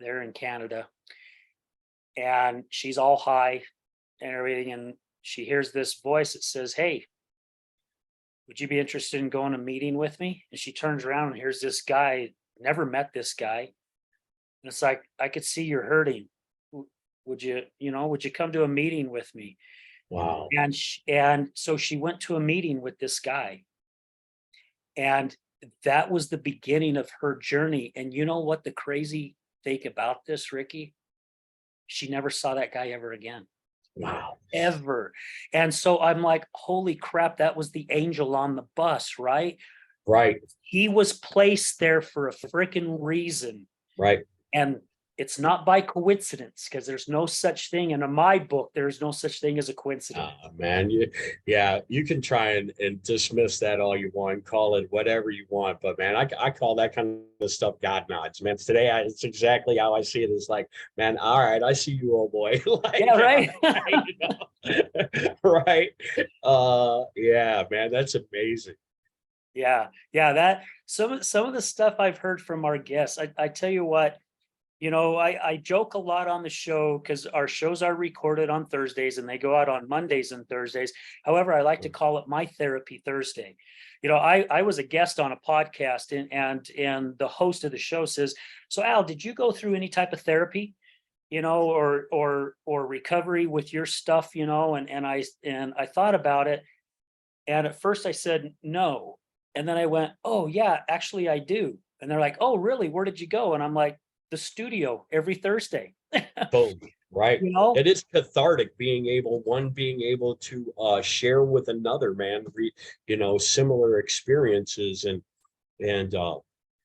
there in Canada, and she's all high and everything, and she hears this voice that says, "Hey, would you be interested in going to a meeting with me?" And she turns around and here's this guy, never met this guy. And it's like, I could see you're hurting. Would you, would you come to a meeting with me? Wow. And so she went to a meeting with this guy. And that was the beginning of her journey. And you know what the crazy thing about this, Ricky? She never saw that guy ever again. Wow. Ever. And so I'm like, holy crap, that was the angel on the bus, right? Right. He was placed there for a freaking reason. Right. And it's not by coincidence, because there's no such thing. And in my book, there's no such thing as a coincidence. Man, yeah, you can try and dismiss that all you want, call it whatever you want, but man, I call that kind of stuff God nods, man. Today, it's exactly how I see it. It's like, man, all right, I see you, old boy. Like, Yeah, right. right? Yeah, man, that's amazing. Yeah, yeah. That some of the stuff I've heard from our guests, I tell you what, I joke a lot on the show because our shows are recorded on Thursdays and they go out on Mondays and Thursdays. However, I like to call it my therapy Thursday. I was a guest on a podcast, and the host of the show says, "So Al, did you go through any type of therapy, or recovery with your stuff?" And I thought about it, and at first I said no, and then I went, "Oh yeah, actually I do." And they're like, "Oh really? Where did you go?" And I'm like, "The studio every Thursday." Boom. Right. You know? It is cathartic being able to share with another, man, similar experiences and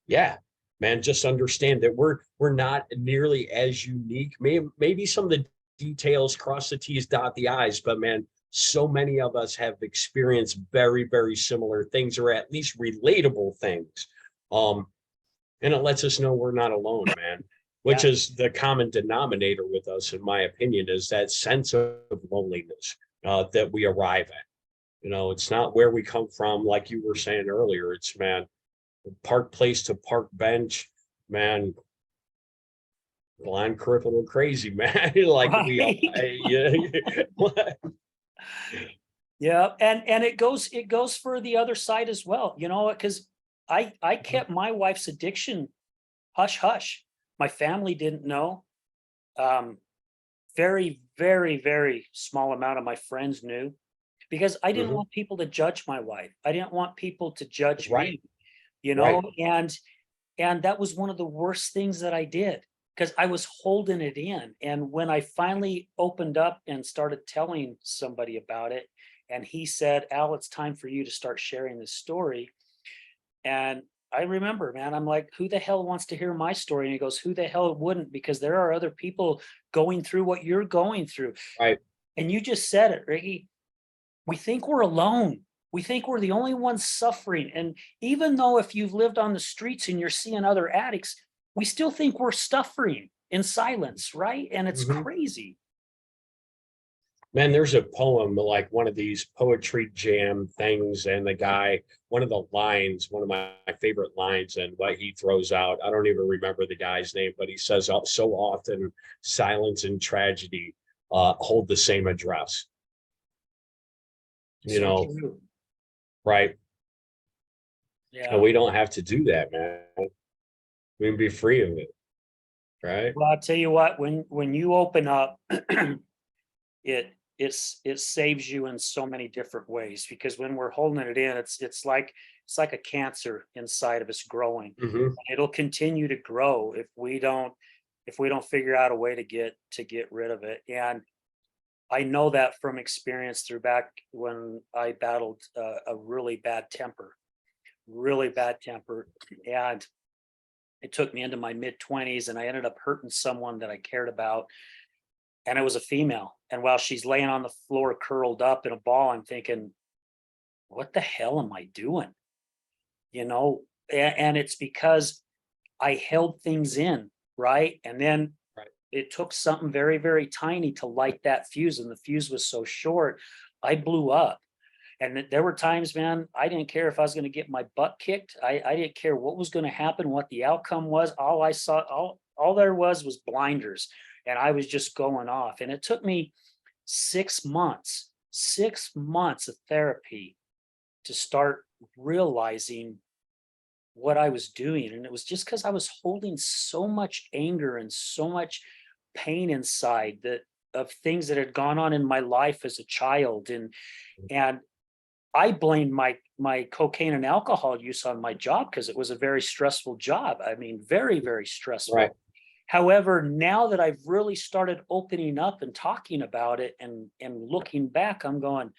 yeah, man, just understand that we're not nearly as unique. Maybe some of the details, cross the T's, dot the I's, but man, so many of us have experienced very, very similar things, or at least relatable things. Um, and it lets us know we're not alone, man. Which Yeah. is the common denominator with us, in my opinion, is that sense of loneliness that we arrive at. It's not where we come from, like you were saying earlier. It's, man, park place to park bench, man, blind, crippled, or crazy, man. Like we all, Right. yeah. Yeah. And it goes for the other side as well, because I kept my wife's addiction hush hush. My family didn't know. Um, very, very, very small amount of my friends knew, because I didn't Mhm. want people to judge my wife. I didn't want people to judge Right, me, right. and that was one of the worst things that I did, because I was holding it in. And when I finally opened up and started telling somebody about it, and he said, "Al, it's time for you to start sharing this story." And I remember, man, I'm like, "Who the hell wants to hear my story?" And he goes, "Who the hell wouldn't? Because there are other people going through what you're going through." Right. And you just said it, Ricky. We think we're alone. We think we're the only ones suffering. And even though if you've lived on the streets and you're seeing other addicts, we still think we're suffering in silence, right? And it's Mhm. crazy. Man, there's a poem, like one of these poetry jam things, and the guy, one of the lines, one of my favorite lines, and what he throws out, I don't even remember the guy's name, but he says, so often silence and tragedy hold the same address, you So know, true. right? And Yeah. we don't have to do that, man. We can be free of it, right? Well, I'll tell you what, when you open up, it saves you in so many different ways, because when we're holding it in, it's like a cancer inside of us growing. Hmm. It'll continue to grow if we don't figure out a way to get rid of it. And I know that from experience through back when I battled a really bad temper, and it took me into my mid 20s, and I ended up hurting someone that I cared about. and it was a female. And while she's laying on the floor, curled up in a ball, I'm thinking, what the hell am I doing? You know, and it's because I held things in, right? And then Right. it took something very, very tiny to light that fuse, and the fuse was so short, I blew up. And there were times, man, I didn't care if I was going to get my butt kicked. I didn't care what was going to happen, what the outcome was. All I saw, all there was blinders, and I was just going off. And it took me 6 months of therapy to start realizing what I was doing. And it was just because I was holding so much anger and so much pain inside, that of things that had gone on in my life as a child. And I blamed my cocaine and alcohol use on my job, because it was a very stressful job. I mean, very, very stressful. Right. However, now that I've really started opening up and talking about it and looking back, I'm going,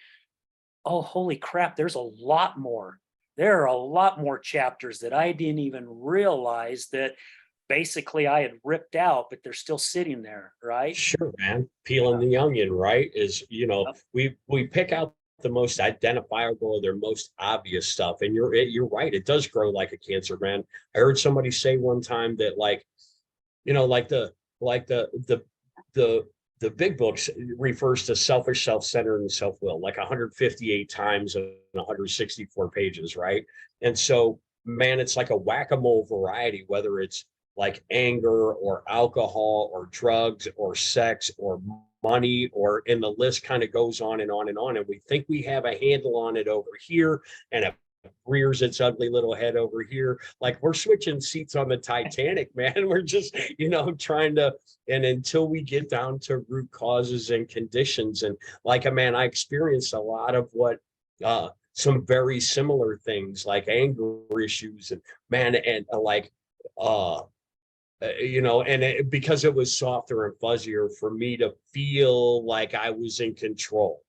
oh, holy crap, there's a lot more. There are a lot more chapters that I didn't even realize that basically I had ripped out, but they're still sitting there, right? Sure, man. Peeling the onion, right? Is, Yep. we pick out the most identifiable or their most obvious stuff. And you're right. It does grow like a cancer, man. I heard somebody say one time that, like, like the the big books refers to selfish, self-centered, and self-will, like 158 times in 164 pages, right? And so, man, it's like a whack-a-mole variety, whether it's like anger or alcohol or drugs or sex or money, or, and the list kind of goes on and on and on. And we think we have a handle on it over here, and it rears its ugly little head over here. Like we're switching seats on the Titanic, man. We're just, trying to, and until we get down to root causes and conditions. And like, man, I experienced a lot of what, some very similar things like anger issues, and man, and because it was softer and fuzzier for me to feel like I was in control,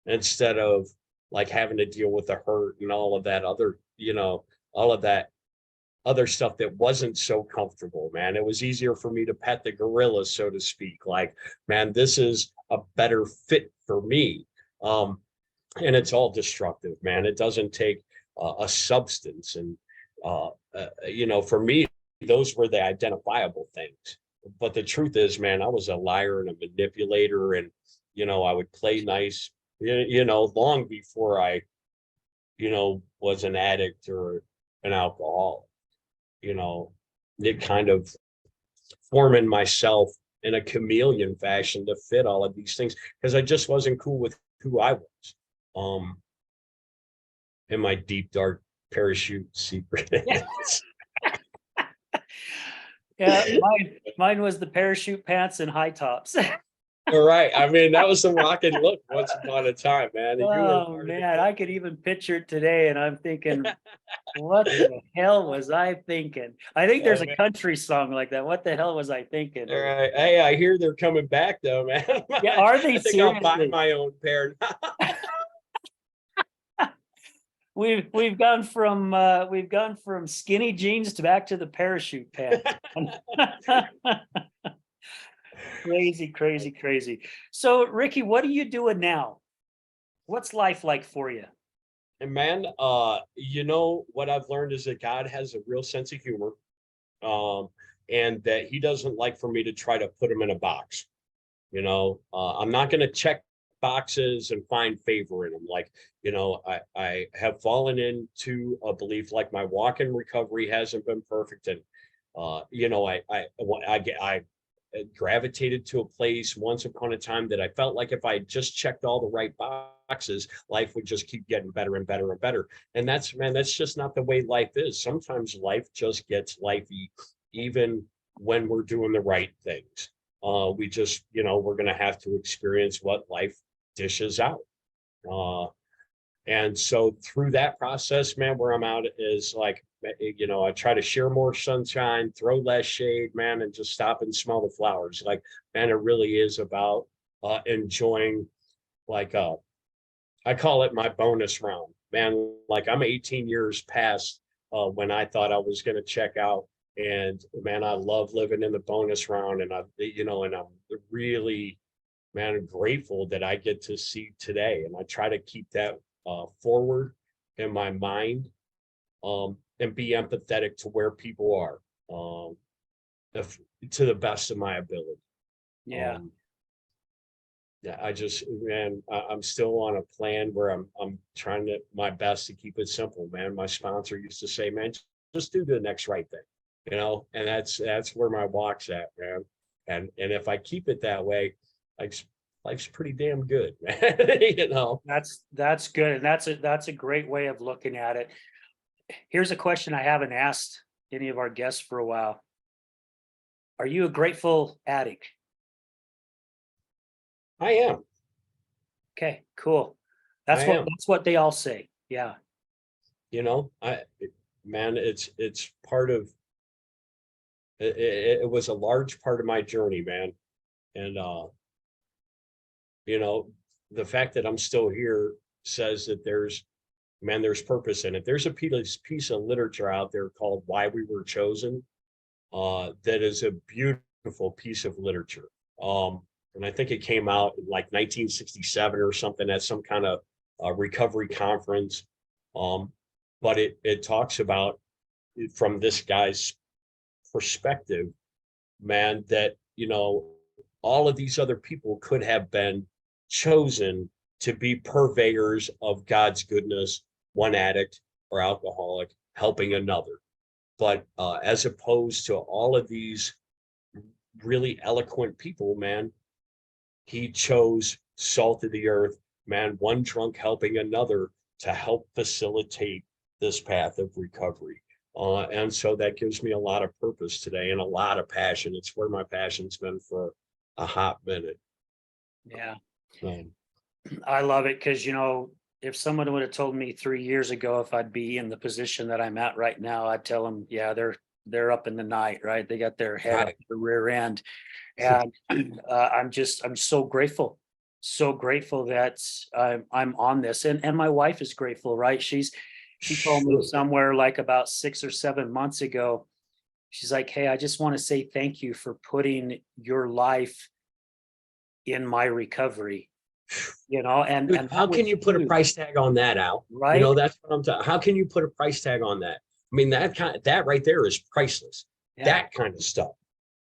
instead of like having to deal with the hurt and all of that other, all of that other stuff that wasn't so comfortable, man. It was easier for me to pet the gorilla, so to speak. Like, man, this is a better fit for me. And it's all destructive, man. It doesn't take a substance. And, for me, those were the identifiable things. But the truth is, man, I was a liar and a manipulator, and, I would play nice, long before I, was an addict or an alcoholic. It kind of forming myself in a chameleon fashion to fit all of these things, because I just wasn't cool with who I was. In my deep, dark parachute secret. Yeah, mine was the parachute pants and high tops. All right. I mean, that was some rock and look once upon a time, man. Oh man, I could even picture it today, and I'm thinking, what the hell was I thinking? I think there's a country song like that. What the hell was I thinking? All right. Hey, I hear they're coming back though, man. Yeah, are they I think I'll buy seriously? my own pair. We've gone from skinny jeans to back to the parachute pants. Crazy, crazy, crazy. So Ricky, what are you doing now? What's life like for you? And man, what I've learned is that God has a real sense of humor, and that He doesn't like for me to try to put Him in a box. I'm not going to check boxes and find favor in them. Like, I have fallen into a belief, like my walk in recovery hasn't been perfect, and I gravitated to a place once upon a time that I felt like if I just checked all the right boxes, life would just keep getting better and better and better. And that's just not the way life is. Sometimes life just gets lifey, even when we're doing the right things. We just, we're going to have to experience what life dishes out. And so through that process, man, where I'm out is like, I try to share more sunshine, throw less shade, man, and just stop and smell the flowers. Like, man, it really is about enjoying, like, I call it my bonus round, man. Like, I'm 18 years past when I thought I was going to check out. And man, I love living in the bonus round, and I'm really, man, grateful that I get to see today. And I try to keep that forward in my mind, and be empathetic to where people are, if, to the best of my ability. Yeah. Yeah, I'm still on a plan where I'm trying to my best to keep it simple, man. My sponsor used to say, man, just do the next right thing, and that's where my walk's at, man. And if I keep it that way, life's pretty damn good, man. That's good. And that's a great way of looking at it. Here's a question I haven't asked any of our guests for a while. Are you a grateful addict? I am. Okay, cool. I am. That's what they all say. Yeah. Man, it's part of it was a large part of my journey, man. And the fact that I'm still here says that there's purpose in it. There's a piece of literature out there called Why We Were Chosen. That is a beautiful piece of literature. And I think it came out in like 1967 or something at some kind of recovery conference. But it talks about, from this guy's perspective, man, that all of these other people could have been chosen to be purveyors of God's goodness, one addict or alcoholic helping another. But as opposed to all of these really eloquent people, man, he chose salt of the earth, man, one drunk helping another to help facilitate this path of recovery. And so that gives me a lot of purpose today and a lot of passion. It's where my passion's been for a hot minute. Yeah. Um, I love it because, if someone would have told me 3 years ago if I'd be in the position that I'm at right now, I'd tell them, yeah, they're up in the night, right? They got their head up right. the rear end. And I'm so grateful that I'm on this. And my wife is grateful, right? She told me Sure. somewhere like about 6 or 7 months ago, she's like, hey, I just want to say thank you for putting your life in my recovery, and Dude, how that was can you put a huge, price tag on that, Al? right? That's what I'm talking. How can you put a price tag on that? I mean, that right there is priceless. Yeah. That kind of stuff,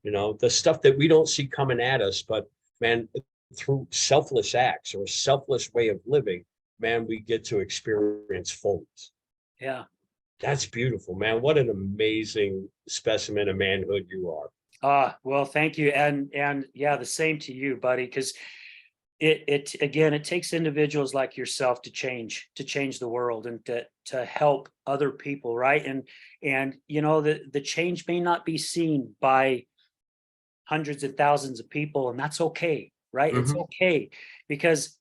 the stuff that we don't see coming at us, but man, through selfless acts or a selfless way of living, man, we get to experience fullness. Yeah. That's beautiful, man. What an amazing specimen of manhood you are. Well, thank you. And yeah, the same to you, buddy, because it again, it takes individuals like yourself to change the world and to help other people, right? And the change may not be seen by hundreds and thousands of people, and that's okay, right? It's Mm-hmm. okay, because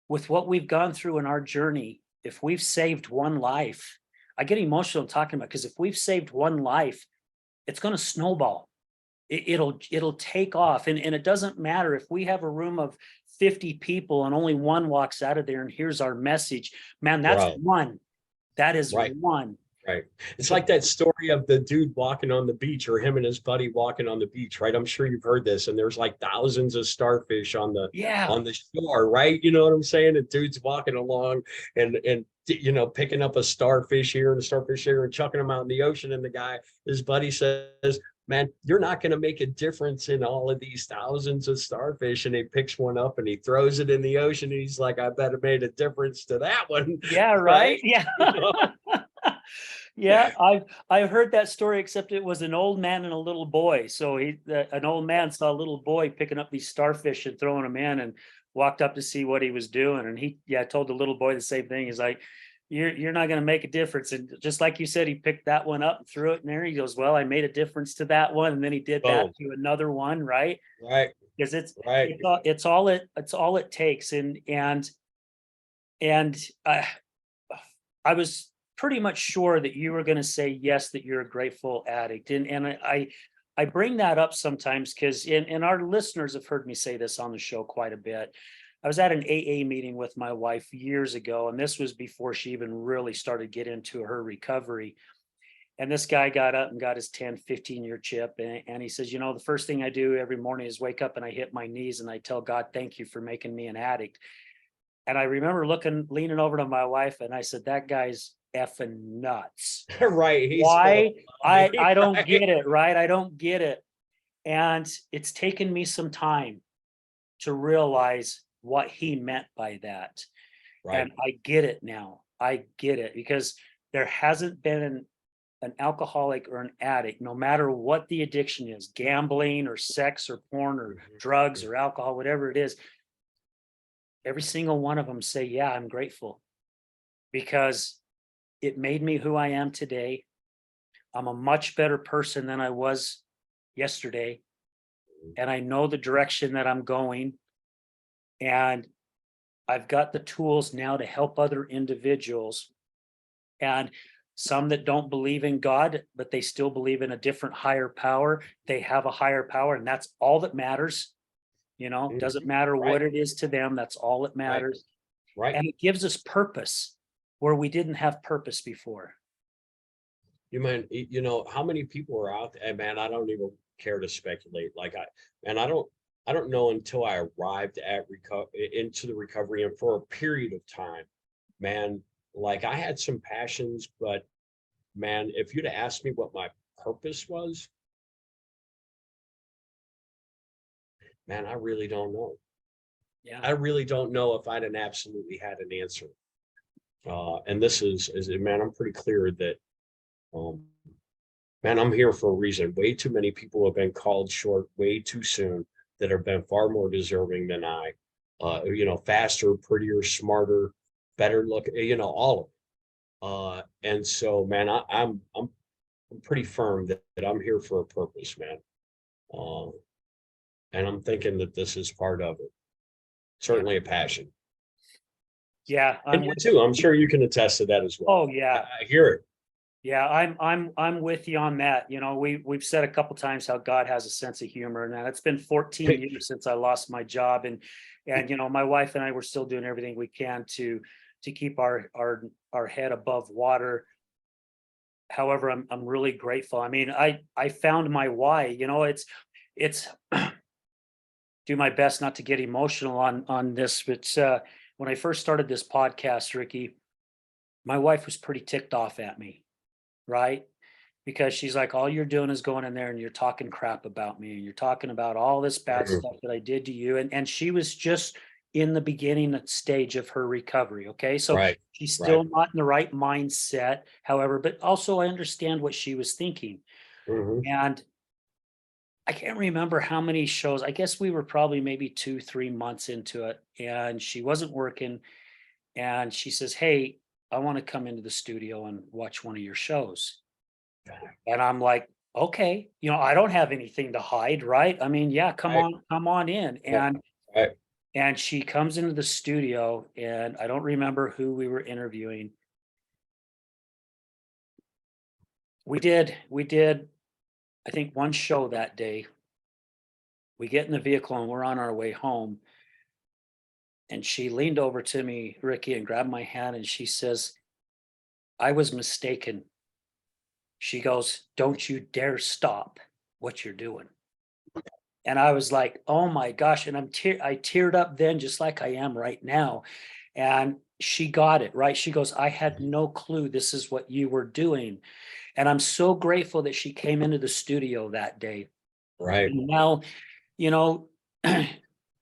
with what we've gone through in our journey, if we've saved one life, I get emotional talking about, because if we've saved one life, it's going to snowball. It'll take off, and it doesn't matter if we have a room of 50 people and only one walks out of there and here's our message, man. That's Right. one. That is Right. one. Right. It's like that story of the dude walking on the beach, or him and his buddy walking on the beach, right? I'm sure you've heard this. And there's like thousands of starfish on the shore, right? You know what I'm saying? The dude's walking along and picking up a starfish here and a starfish here and chucking them out in the ocean. And his buddy says, man, you're not going to make a difference in all of these thousands of starfish. And he picks one up and he throws it in the ocean. And he's like, I bet it made a difference to that one. Yeah, right. Yeah. Yeah, I've heard that story, except it was an old man and a little boy. So an old man saw a little boy picking up these starfish and throwing them in, and walked up to see what he was doing. And he told the little boy the same thing. He's like, you're not going to make a difference. And just like you said, he picked that one up and threw it in there. He goes, well, I made a difference to that one. And then he did that to another one, right? Right. Because right. It's all it takes. And I was pretty much sure that you were going to say yes, that you're a grateful addict. And I bring that up sometimes because, and our listeners have heard me say this on the show quite a bit. I was at an AA meeting with my wife years ago, and this was before she even really started getting into her recovery. And this guy got up and got his 10-15 year chip. And he says, the first thing I do every morning is wake up and I hit my knees and I tell God, thank you for making me an addict. And I remember leaning over to my wife and I said, that guy's effing nuts. Right. Why? I don't right. get it, right? I don't get it. And it's taken me some time to realize what he meant by that. Right. And I get it now. I get it, because there hasn't been an alcoholic or an addict, no matter what the addiction is, gambling or sex or porn or drugs or alcohol, whatever it is. Every single one of them say, yeah, I'm grateful, because it made me who I am today. I'm a much better person than I was yesterday. And I know the direction that I'm going. And I've got the tools now to help other individuals, and some that don't believe in God, but they still believe in a different higher power. They have a higher power, and that's all that matters. Doesn't matter what it is to them. That's all that matters. Right. And it gives us purpose where we didn't have purpose before. You mean, how many people are out there? Man, I don't even care to speculate. I don't know until I arrived at into the recovery, and for a period of time, man, like I had some passions, but man, if you'd have asked me what my purpose was, man, I really don't know. Yeah. I really don't know if I'd have absolutely had an answer. And this is man, I'm pretty clear that, man, I'm here for a reason. Way too many people have been called short way too soon that have been far more deserving than I. Faster, prettier, smarter, better look, all of it. And so, man, I'm pretty firm that I'm here for a purpose, man. And I'm thinking that this is part of it. Certainly a passion. Yeah. And you too. I'm sure you can attest to that as well. Oh yeah. I hear it. Yeah, I'm with you on that. We've said a couple times how God has a sense of humor, and it's been 14 years since I lost my job, and my wife and I were still doing everything we can to keep our head above water. However, I'm really grateful. I mean, I found my why. It's do my best not to get emotional on this, but when I first started this podcast, Ricky, my wife was pretty ticked off at me. Right? Because she's like, all you're doing is going in there and you're talking crap about me and you're talking about all this bad stuff that I did to you. And she was just in the beginning stage of her recovery. Okay. So she's still not in the right mindset, however, but also I understand what she was thinking. And I can't remember how many shows. I guess we were probably maybe 2-3 months into it, and she wasn't working. And she says, hey, I want to come into the studio and watch one of your shows. And I'm like, okay, I don't have anything to hide, right? I mean, yeah, come on in. And she comes into the studio, and I don't remember who we were interviewing. We did, I think, one show that day. We get in the vehicle and we're on our way home. And she leaned over to me, Ricky, and grabbed my hand, and she says, I was mistaken. She goes, don't you dare stop what you're doing. And I was like, oh my gosh. And I teared up then, just like I am right now. And she got it, right? She goes, I had no clue this is what you were doing. And I'm so grateful that she came into the studio that day. Right. And now,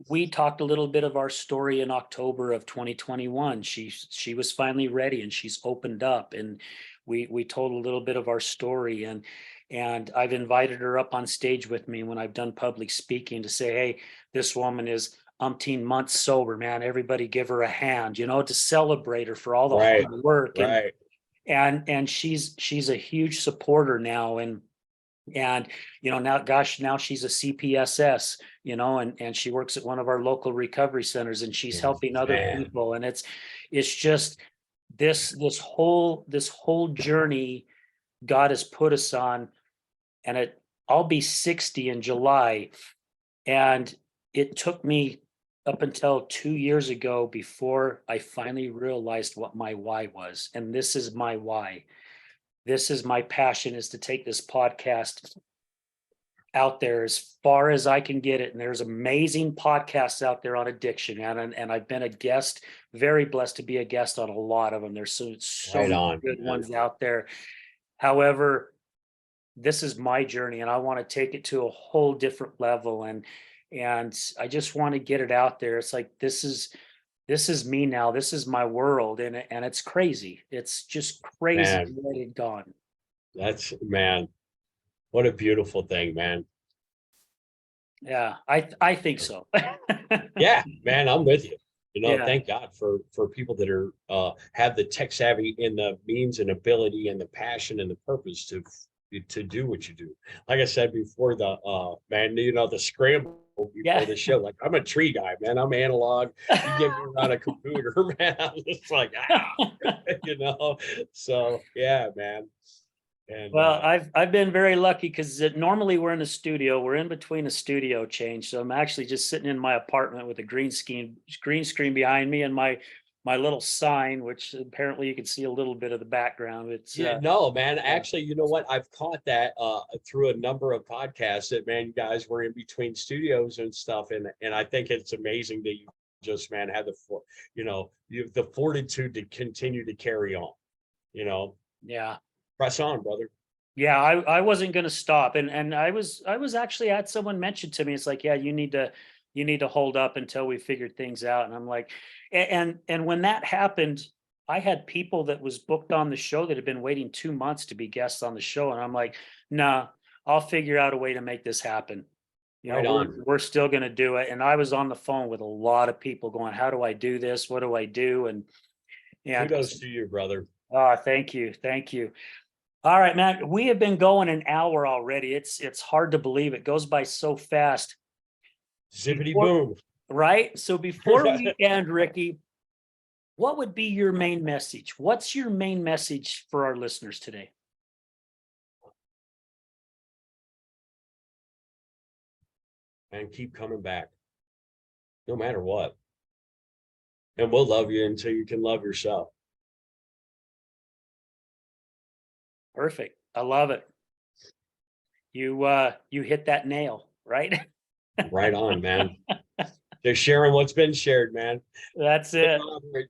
we talked a little bit of our story in October of 2021. She was finally ready, and she's opened up, and we told a little bit of our story, and I've invited her up on stage with me when I've done public speaking to say, hey, this woman is umpteen months sober, man. Everybody give her a hand, to celebrate her for all the hard work. And she's a huge supporter now. And now she's a CPSS, and she works at one of our local recovery centers, and she's helping other people. And it's just this whole journey God has put us on. And I'll be 60 in July. And it took me up until 2 years ago before I finally realized what my why was. And this is my why. this is my passion, is to take this podcast out there as far as I can get it. And there's amazing podcasts out there on addiction. And I've been a guest, very blessed to be a guest on a lot of them. There's so Right many on, good man. ones out there. However, this is my journey and I want to take it to a whole different level. And I just want to get it out there. It's like, this is me now. This is my world. And it's crazy. It's just crazy Man, what it gone. that's, man, what a beautiful thing, man. Yeah, I think so. Yeah, man, I'm with you. Yeah. Thank God for people that are have the tech savvy and the means and ability and the passion and the purpose to do what you do. Like I said before, the man, the scramble Yeah. before the show. Like, I'm a tree guy, man. I'm analog. You get me around a computer, man. I'm just like, So yeah, man. And Well, I've been very lucky because normally we're in a studio. We're in between a studio change, so I'm actually just sitting in my apartment with a green screen behind me and my little sign, which apparently you can see a little bit of the background. It's yeah, no, man. Actually, you know what? I've caught that through a number of podcasts that, man, you guys were in between studios and stuff, and I think it's amazing that you just, man, had you have the fortitude to continue to carry on. yeah. Press on, brother. Yeah, I wasn't going to stop, and I was actually had someone mention to me, it's like, yeah, you need to hold up until we figured things out, and I'm like, and when that happened, I had people that was booked on the show that had been waiting 2 months to be guests on the show, and I'm like, nah, I'll figure out a way to make this happen. Right We're on. we're still going to do it, and I was on the phone with a lot of people going, how do I do this? What do I do? And Kudos to you, brother. oh, thank you, thank you. All right, man. We have been going an hour already. It's hard to believe. It goes by so fast. Zippity boom. Right? So before we end, Ricky, what would be your main message? What's your main message for our listeners today? And keep coming back, no matter what. And we'll love you until you can love yourself. Perfect. I love it. You hit that nail, right? Right on, man. Just sharing what's been shared, man. That's it.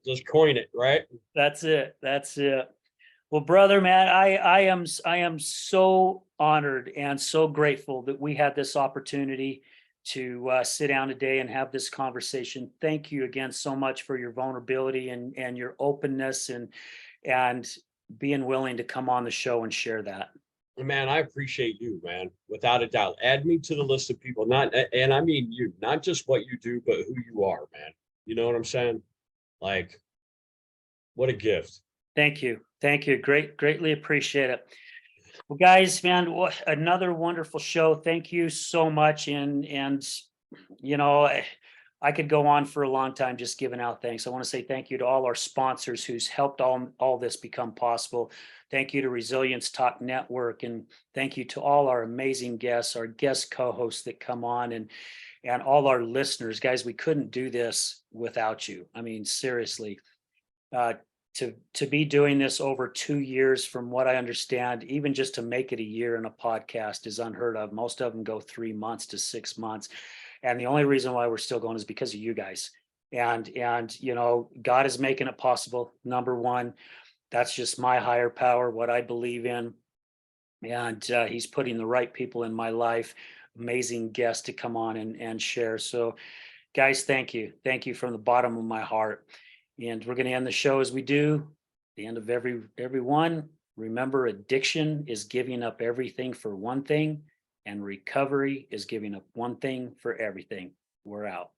Just coin it, right? That's it. That's it. Well, brother, man, I am so honored and so grateful that we had this opportunity to sit down today and have this conversation. Thank you again so much for your vulnerability and your openness and being willing to come on the show and share that. Man, I appreciate you, man. Without a doubt. Add me to the list of people, and I mean you, not just what you do, but who you are, man. You know what I'm saying? Like, what a gift. Thank you. Thank you. Greatly appreciate it. Well, guys, man, another wonderful show. Thank you so much. And you know, I could go on for a long time just giving out thanks. I want to say thank you to all our sponsors who's helped all this become possible. Thank you to Resilience Talk Network, and thank you to all our amazing guests, our guest co-hosts that come on, and all our listeners. Guys, we couldn't do this without you. I mean, seriously. To be doing this over 2 years, from what I understand, even just to make it a year in a podcast is unheard of. Most of them go 3 months to 6 months. And the only reason why we're still going is because of you guys. And God is making it possible. Number one, that's just my higher power, what I believe in. And he's putting the right people in my life, amazing guests to come on and share. So guys, thank you. Thank you from the bottom of my heart. And we're going to end the show as we do. The end of every one. Remember, addiction is giving up everything for one thing, and recovery is giving up one thing for everything. We're out.